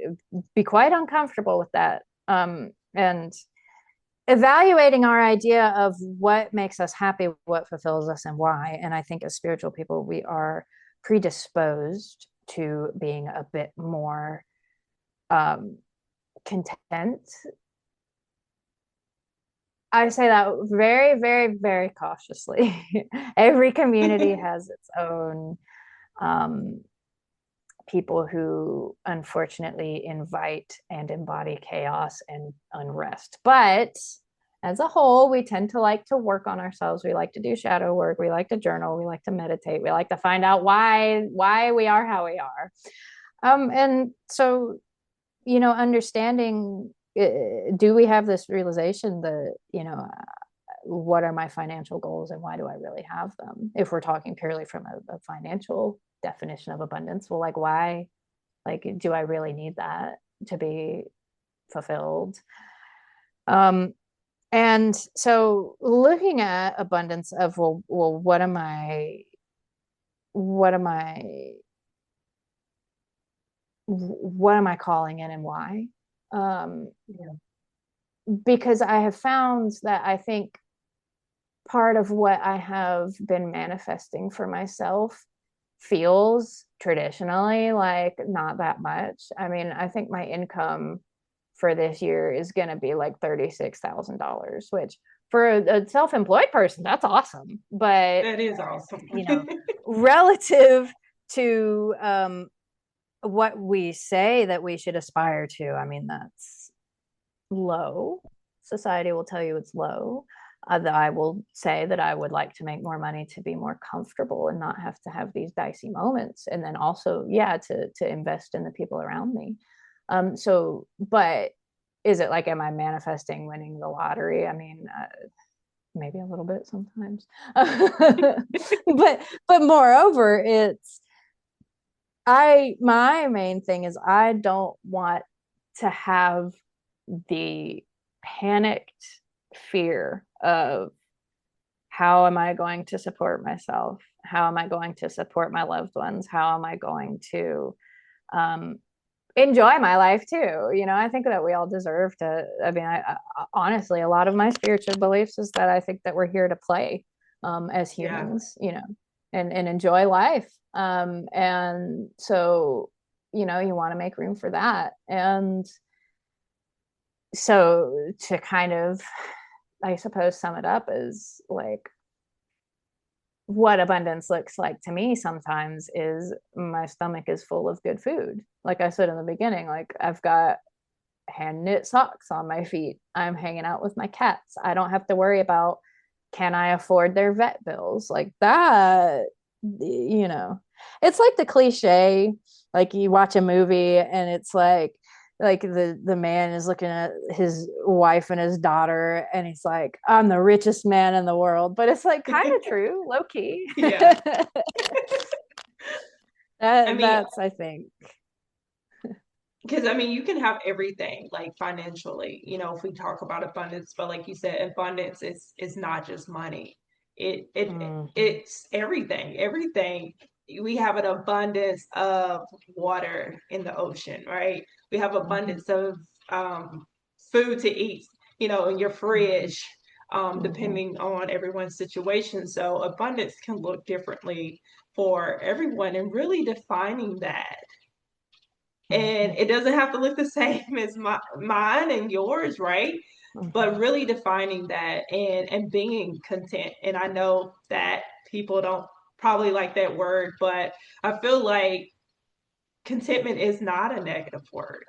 be quite uncomfortable with that. And evaluating our idea of what makes us happy, what fulfills us, and why. And I think as spiritual people, we are predisposed to being a bit more content. I say that very, very, very cautiously. Every community has its own people who unfortunately invite and embody chaos and unrest. But as a whole, we tend to like to work on ourselves. We like to do shadow work. We like to journal. We like to meditate. We like to find out why we are how we are. And so, understanding, do we have this realization that, what are my financial goals and why do I really have them? If we're talking purely from a financial definition of abundance, well, like why, like, do I really need that to be fulfilled? And so looking at abundance of, well, what am I, what am I calling in and why? Yeah. Because I have found that I think part of what I have been manifesting for myself feels traditionally like not that much. I mean, I think my income for this year is going to be like $36,000, which for a self-employed person, that's awesome. But, That is awesome. relative to what we say that we should aspire to, I mean, that's low. Society will tell you it's low. I will say that I would like to make more money to be more comfortable and not have to have these dicey moments. And then also, yeah, to invest in the people around me. But is it like, am I manifesting winning the lottery? I mean, maybe a little bit sometimes. but moreover, my main thing is I don't want to have the panicked fear of how am I going to support myself? How am I going to support my loved ones? How am I going to enjoy my life too? I think that we all deserve to. I mean, I honestly, a lot of my spiritual beliefs is that I think that we're here to play as Yeah. humans, and enjoy life. And so, you want to make room for that. And so to kind of, I suppose, sum it up is like what abundance looks like to me sometimes is my stomach is full of good food. Like I said in the beginning, like I've got hand knit socks on my feet. I'm hanging out with my cats. I don't have to worry about, can I afford their vet bills? Like that, it's like the cliche, like you watch a movie and it's like the man is looking at his wife and his daughter and he's like, I'm the richest man in the world. But it's like kind of true, low key. Yeah. I mean, That's, I think. because I mean, you can have everything like financially, if we talk about abundance, but like you said, abundance is not just money. Mm-hmm. It's everything. Everything. We have an abundance of water in the ocean, right? We have Mm-hmm. abundance of food to eat, in your fridge, Mm-hmm. depending on everyone's situation. So abundance can look differently for everyone, and really defining that, and Mm-hmm. it doesn't have to look the same as mine and yours, right? But Mm-hmm. really defining that and being content. And I know that people don't probably like that word, but I feel like contentment is not a negative word.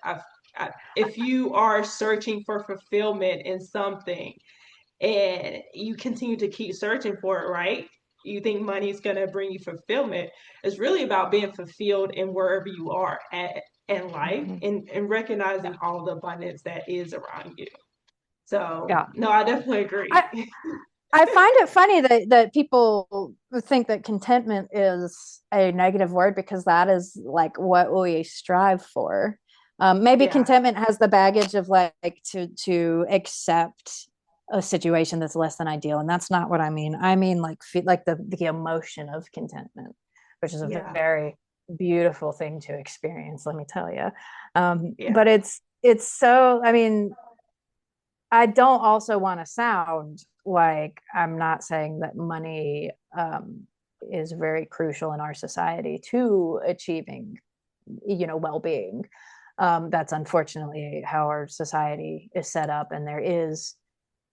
if you are searching for fulfillment in something and you continue to keep searching for it, right? You think money is going to bring you fulfillment. It's really about being fulfilled in wherever you are at in life, Mhm. and Yeah. recognizing all the abundance that is around you. So, Yeah. no, I definitely agree. I, I find it funny that people think that contentment is a negative word because that is like what we strive for. Maybe Yeah. contentment has the baggage of like to accept a situation that's less than ideal, and that's not what I mean. I mean like the emotion of contentment, which is a Yeah. very beautiful thing to experience. Let me tell you. Yeah. But it's so. I mean, I don't also want to sound like I'm not saying that money is very crucial in our society to achieving, well-being. That's unfortunately how our society is set up, and there is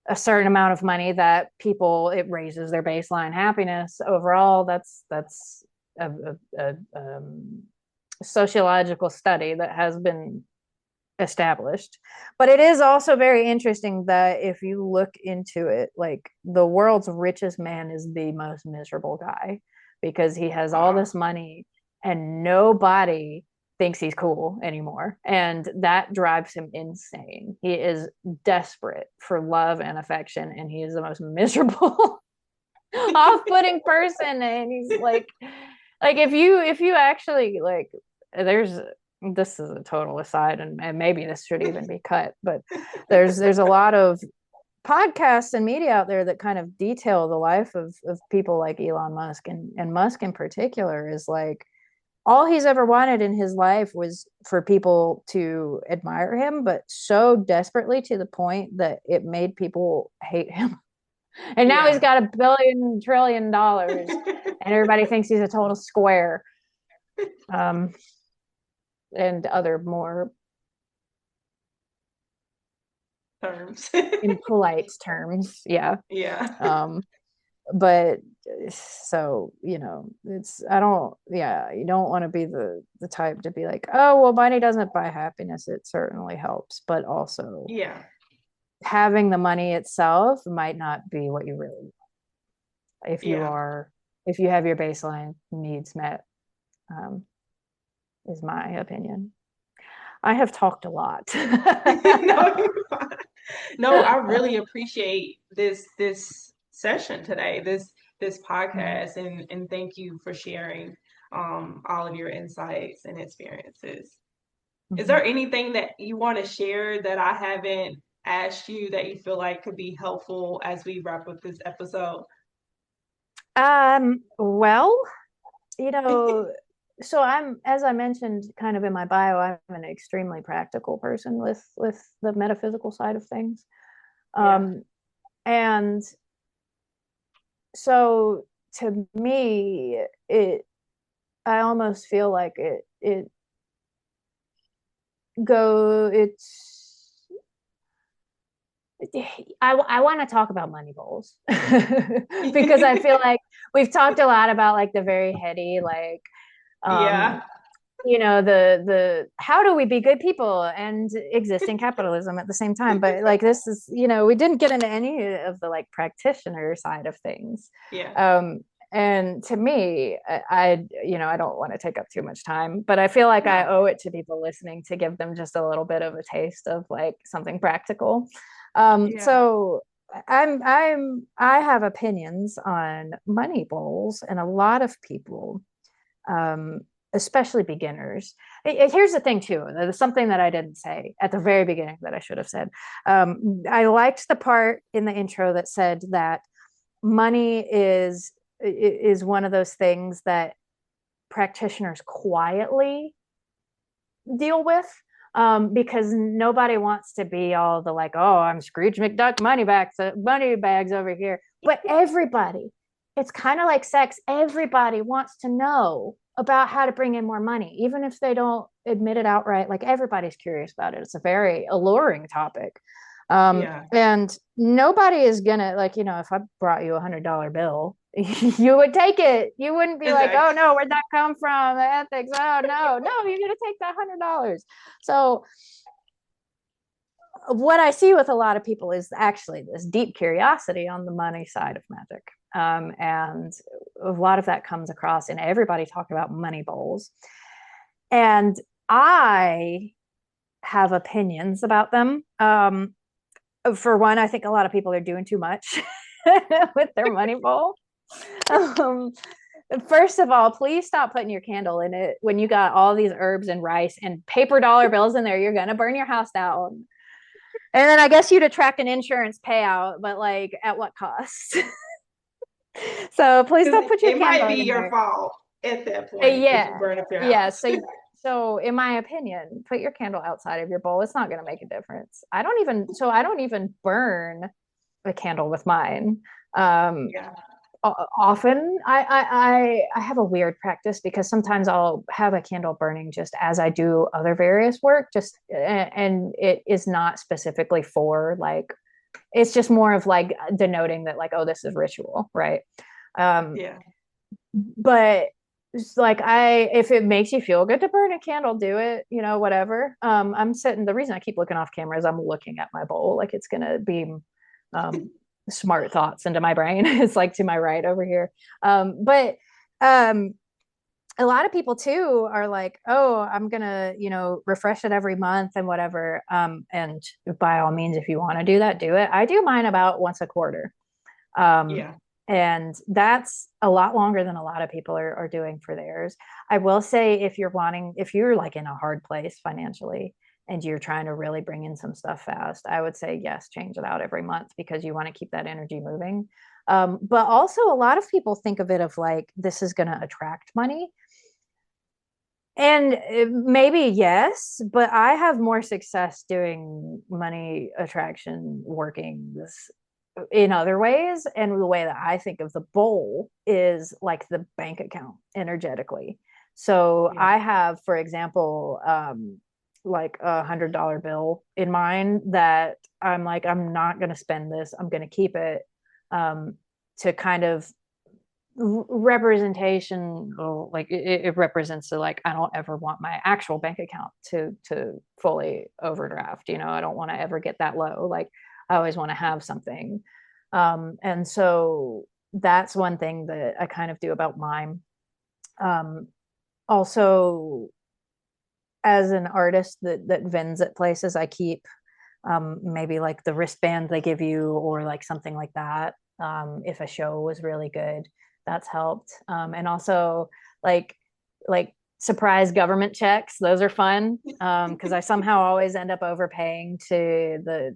a certain amount of money that it raises their baseline happiness overall. That's a sociological study that has been established. But it is also very interesting that if you look into it, like the world's richest man is the most miserable guy because he has all Wow. this money and nobody thinks he's cool anymore. And that drives him insane. He is desperate for love and affection, and he is the most miserable, off-putting person. And he's like if you actually like there's this is a total aside, and maybe this should even be cut, but there's a lot of podcasts and media out there that kind of detail the life of people like Elon Musk, and Musk in particular is like all he's ever wanted in his life was for people to admire him, but so desperately to the point that it made people hate him. And now he's Yeah. got $1 billion trillion and everybody thinks he's a total square. Um, and other more Terms. impolite terms. Yeah. Yeah. Um, but so, it's, I don't, yeah, you don't want to be the type to be like, oh, well, money doesn't buy happiness. It certainly helps, but also Yeah. having the money itself might not be what you really want if you Yeah. are, if you have your baseline needs met, um, is my opinion. I have talked a lot. No, you're fine. No, I really appreciate this session today, this podcast, and thank you for sharing all of your insights and experiences. Is Mhm. there anything that you want to share that I haven't asked you that you feel like could be helpful as we wrap up this episode? Well, you know, so as I mentioned kind of in my bio, I'm an extremely practical person with the metaphysical side of things. Yeah. Um, and so to me, I almost feel like it's I want to talk about money goals because I feel like we've talked a lot about like the very heady, like Yeah. um the how do we be good people and exist in capitalism at the same time, but like this is, we didn't get into any of the like practitioner side of things. Yeah. And to me, I don't want to take up too much time, but I feel like I No. owe it to people listening to give them just a little bit of a taste of like something practical. Yeah. So I have opinions on money goals, and a lot of people, um, especially beginners. Here's the thing too. There's something that I didn't say at the very beginning that I should have said. I liked the part in the intro that said that money is one of those things that practitioners quietly deal with, because nobody wants to be all the like, oh, I'm Scrooge McDuck money bags over here. But everybody, it's kind of like sex. Everybody wants to know about how to bring in more money, even if they don't admit it outright. Like everybody's curious about it. It's a very alluring topic. Yeah. And nobody is gonna like, if I brought you $100 bill, you would take it. You wouldn't be like, oh Exactly. no, where'd that come from? The ethics. Oh no, no, you're gonna take that $100. So what I see with a lot of people is actually this deep curiosity on the money side of magic. And a lot of that comes across in everybody talking about money bowls. And I have opinions about them. For one, I think a lot of people are doing too much with their money bowl. Um, First of all, please stop putting your candle in it when you got all these herbs and rice and paper dollar bills in there. You're going to burn your house down. And then I guess you'd attract an insurance payout, but like at what cost? So please don't put your It might candle be in your there. fault at that point if you Yeah. burn up your Yeah. house. So in my opinion, put your candle outside of your bowl. It's not going to make a difference. I don't even burn a candle with mine. Um, Yeah. Often I have a weird practice because sometimes I'll have a candle burning just as I do other various work, just and it is not specifically for like, it's just more of like denoting that like, oh, this is ritual, right? um Yeah. but it's like, if it makes you feel good to burn a candle, do it, whatever. I'm sitting, the reason I keep looking off camera is I'm looking at my bowl like it's gonna beam um smart thoughts into my brain. It's like to my right over here. But um a lot of people too are like, oh, I'm gonna, refresh it every month and whatever. And by all means, if you want to do that, do it. I do mine about once a quarter. um, Yeah. and that's a lot longer than a lot of people are doing for theirs. I will say, if you're like in a hard place financially and you're trying to really bring in some stuff fast, I would say yes, change it out every month because you want to keep that energy moving. But also, a lot of people think of it of like, this is going to attract money. And maybe yes, but I have more success doing money attraction workings in other ways. And the way that I think of the bowl is like the bank account energetically. So Yeah. I have, for example, like $100 bill in mine that I'm like, I'm not going to spend this. I'm going to keep it, to kind of representation. Like it represents the, like, I don't ever want my actual bank account to fully overdraft. I don't want to ever get that low. Like, I always want to have something. And so that's one thing that I kind of do about mine. Also, as an artist that vends at places, I keep maybe like the wristband they give you or like something like that. If a show was really good, that's helped. And also like like surprise government checks, those are fun because I somehow always end up overpaying to the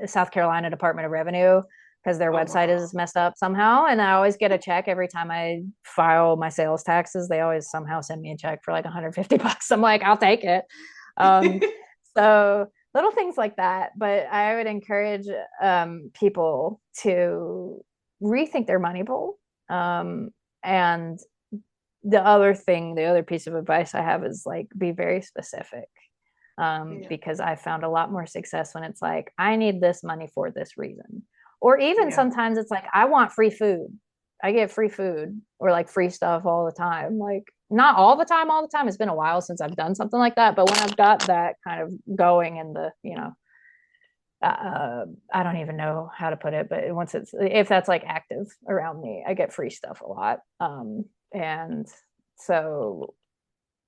South Carolina Department of Revenue because their Oh website wow. is messed up somehow. And I always get a check every time I file my sales taxes. They always somehow send me a check for like 150 bucks. I'm like, I'll take it. Um, so little things like that. But I would encourage people to rethink their money bowl. And the other piece of advice I have is like, be very specific. Yeah. Because I found a lot more success when it's like, I need this money for this reason. Or even Yeah. sometimes it's like, I want free food. I get free food or like free stuff all the time. Like, not all the time, all the time. It's been a while since I've done something like that. But when I've got that kind of going in the, I don't even know how to put it, but if that's like active around me, I get free stuff a lot. And so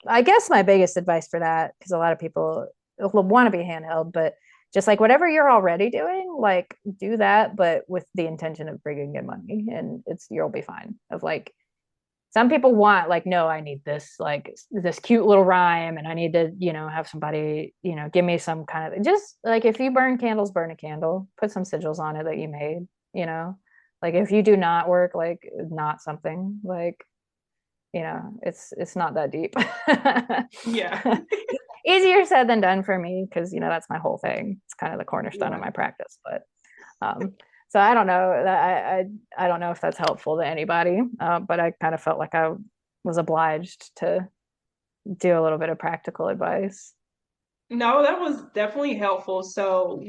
I guess my biggest advice for that, because a lot of people want to be handheld, but just like whatever you're already doing, like do that, but with the intention of bringing in money, and you'll be fine. Of like, some people want like, no, I need this, like this cute little rhyme, and I need to, have somebody, give me some kind of, just like, if you burn candles, burn a candle, put some sigils on it that you made, you know, like if you do not work, like not something like, it's not that deep. Yeah. Easier said than done for me because that's my whole thing. It's kind of the cornerstone of Yeah. my practice. But so I don't know. I don't know if that's helpful to anybody. But I kind of felt like I was obliged to do a little bit of practical advice. No, that was definitely helpful. So,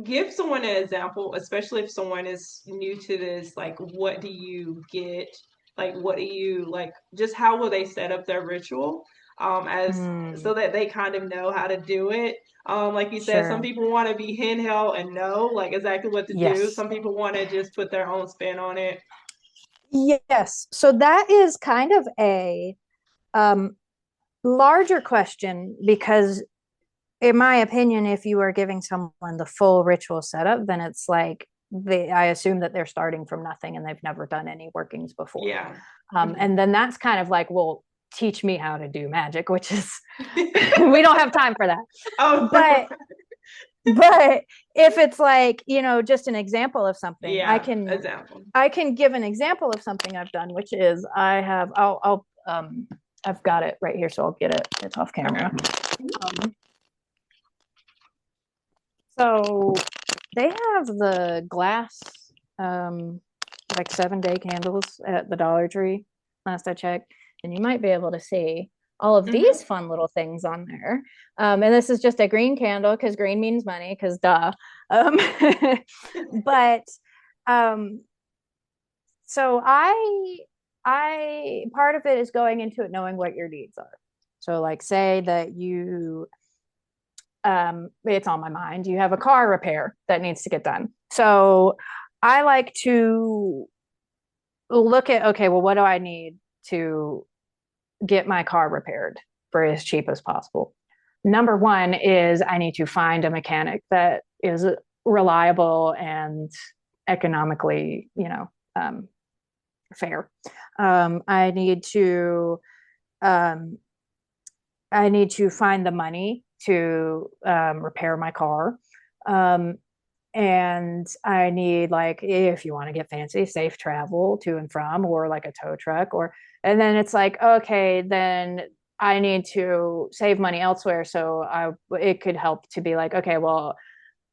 give someone an example, especially if someone is new to this, like, what do you get? Like, what do you like? Just how will they set up their ritual? as so that they kind of know how to do it. Like you said, some Sure. people want to be handheld and know like exactly what to do. Yes. Some people want to just put their own spin on it. Yes. So that is kind of a um, larger question because, in my opinion, if you are giving someone the full ritual setup, then it's like I assume that they're starting from nothing and they've never done any workings before. Yeah. And then that's kind of like, well, teach me how to do magic, which is we don't have time for that. Oh, But if it's like, just an example of something, yeah, example. I can give an example of something I've done, which is I've got it right here, so I'll get it. It's off camera. Okay. So they have the glass, like 7-day candles at the Dollar Tree, last I checked, and you might be able to see all of these fun little things on there. And this is just a green candle because green means money, because duh. But so I part of it is going into it knowing what your needs are. So like say that it's on my mind, you have a car repair that needs to get done. So I like to look at, okay, well, what do I need to get my car repaired for as cheap as possible? Number one is I need to find a mechanic that is reliable and economically, fair. I need to find the money to repair my car. And I need, like, if you want to get fancy, safe travel to and from, or like a tow truck, and then it's like, okay, then I need to save money elsewhere. So it could help to be like, okay, well,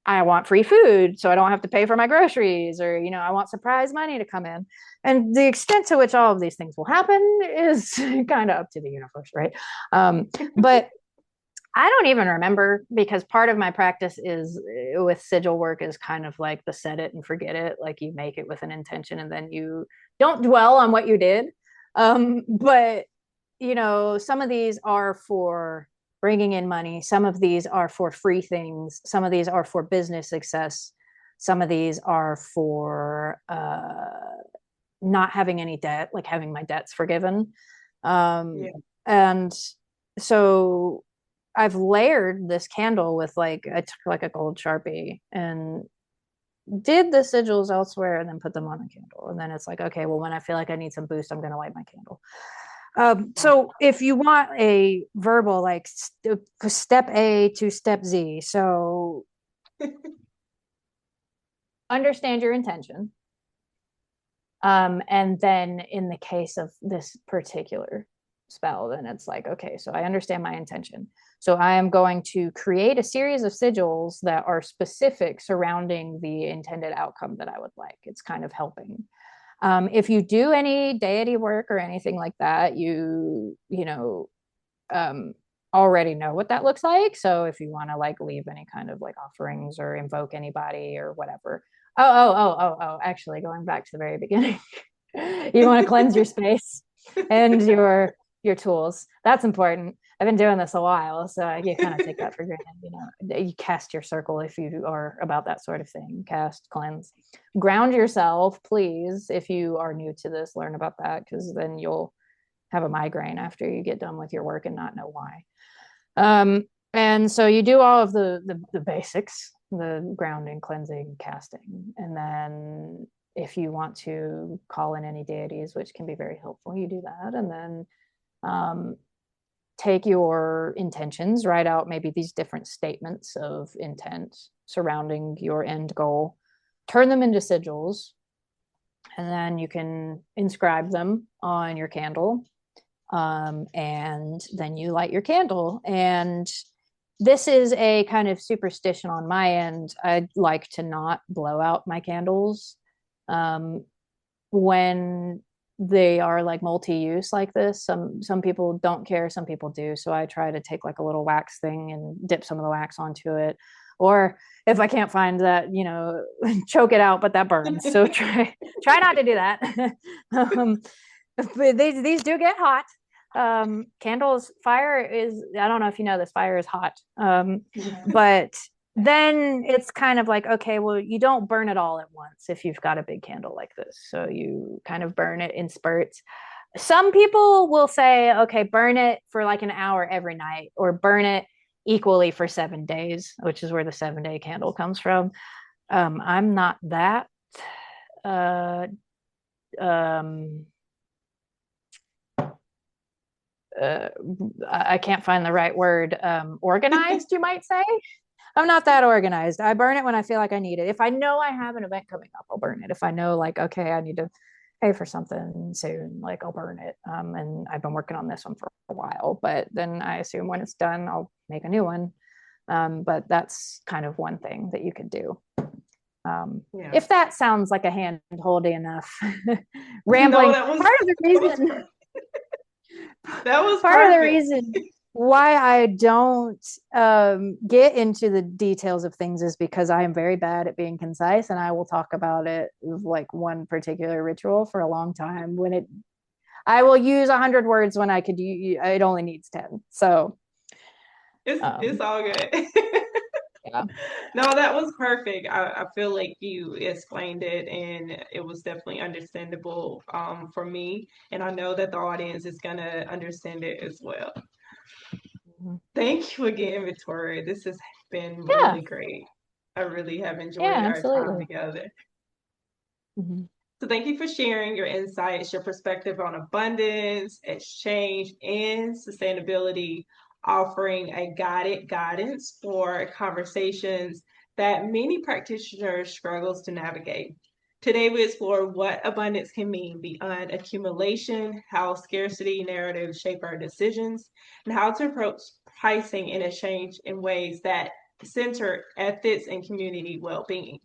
I want free food so I don't have to pay for my groceries, or, I want surprise money to come in. And the extent to which all of these things will happen is kind of up to the universe, right? But I don't even remember, because part of my practice is with sigil work is kind of like the set it and forget it. Like you make it with an intention and then you don't dwell on what you did. But, some of these are for bringing in money. Some of these are for free things. Some of these are for business success. Some of these are for not having any debt, like having my debts forgiven. And so I've layered this candle with like I took like a gold Sharpie and did the sigils elsewhere and then put them on the candle. And then it's like, okay, well, when I feel like I need some boost, I'm going to light my candle. So if you want a verbal, like step A to step Z, so understand your intention. And then in the case of this particular spell, then it's like, okay, so I understand my intention. So I am going to create a series of sigils that are specific surrounding the intended outcome that I would like. It's kind of helping. If you do any deity work or anything like that, you already know what that looks like. So if you want to like leave any kind of like offerings or invoke anybody or whatever. Oh, actually, going back to the very beginning, you want to cleanse your space and your tools. That's important. I've been doing this a while, so you kind of take that for granted. You cast your circle if you are about that sort of thing. Cast, cleanse, ground yourself, please. If you are new to this, learn about that, because then you'll have a migraine after you get done with your work and not know why. And so you do all of the basics, the grounding, cleansing, casting, and then if you want to call in any deities, which can be very helpful, you do that, and then take your intentions, write out maybe these different statements of intent surrounding your end goal, turn them into sigils, and then you can inscribe them on your candle. And then you light your candle. And this is a kind of superstition on my end. I'd like to not blow out my candles when they are like multi-use like this. Some people don't care, some people do. So I try to take like a little wax thing and dip some of the wax onto it. Or if I can't find that, choke it out, but that burns. So try not to do that. But these do get hot. Candles, fire is, I don't know if you know this, fire is hot. But then it's kind of like, okay, well, you don't burn it all at once if you've got a big candle like this. So you kind of burn it in spurts. Some people will say, okay, burn it for like an hour every night, or burn it equally for 7 days, which is where the 7 day candle comes from. I'm not that uh, um, uh, I can't find the right word. Organized, you might say. I'm not that organized. I burn it when I feel like I need it. If I know I have an event coming up, I'll burn it. If I know, like, okay, I need to pay for something soon, like, I'll burn it. And I've been working on this one for a while, but then I assume when it's done, I'll make a new one. But that's kind of one thing that you could do. Yeah. If that sounds like a hand holdy enough, rambling. No, part of the reason that was part of the reason why I don't get into the details of things is because I am very bad at being concise, and I will talk about it like one particular ritual for a long time when I will use 100 words when I could it only needs 10. So it's all good. Yeah. No, that was perfect. I feel like you explained it, and it was definitely understandable for me, and I know that the audience is gonna understand it as well. Thank you again, Victoria. This has been really great. I really have enjoyed our time together. So thank you for sharing your insights, your perspective on abundance, exchange, and sustainability, offering a guided guidance for conversations that many practitioners struggles to navigate. Today, we explore what abundance can mean beyond accumulation, how scarcity narratives shape our decisions, and how to approach pricing and exchange in ways that center ethics and community well-being.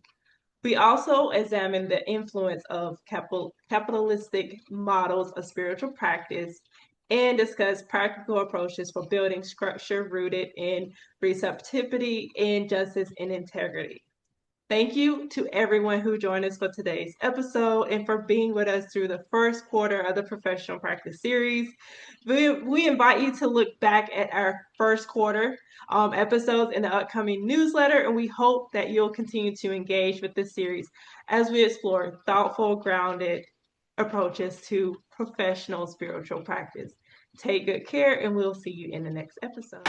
We also examine the influence of capitalistic models of spiritual practice and discuss practical approaches for building structure rooted in receptivity and justice and integrity. Thank you to everyone who joined us for today's episode and for being with us through the first quarter of the Professional Practice series. We invite you to look back at our first quarter episodes in the upcoming newsletter, and we hope that you'll continue to engage with this series as we explore thoughtful, grounded approaches to professional spiritual practice. Take good care, and we'll see you in the next episode.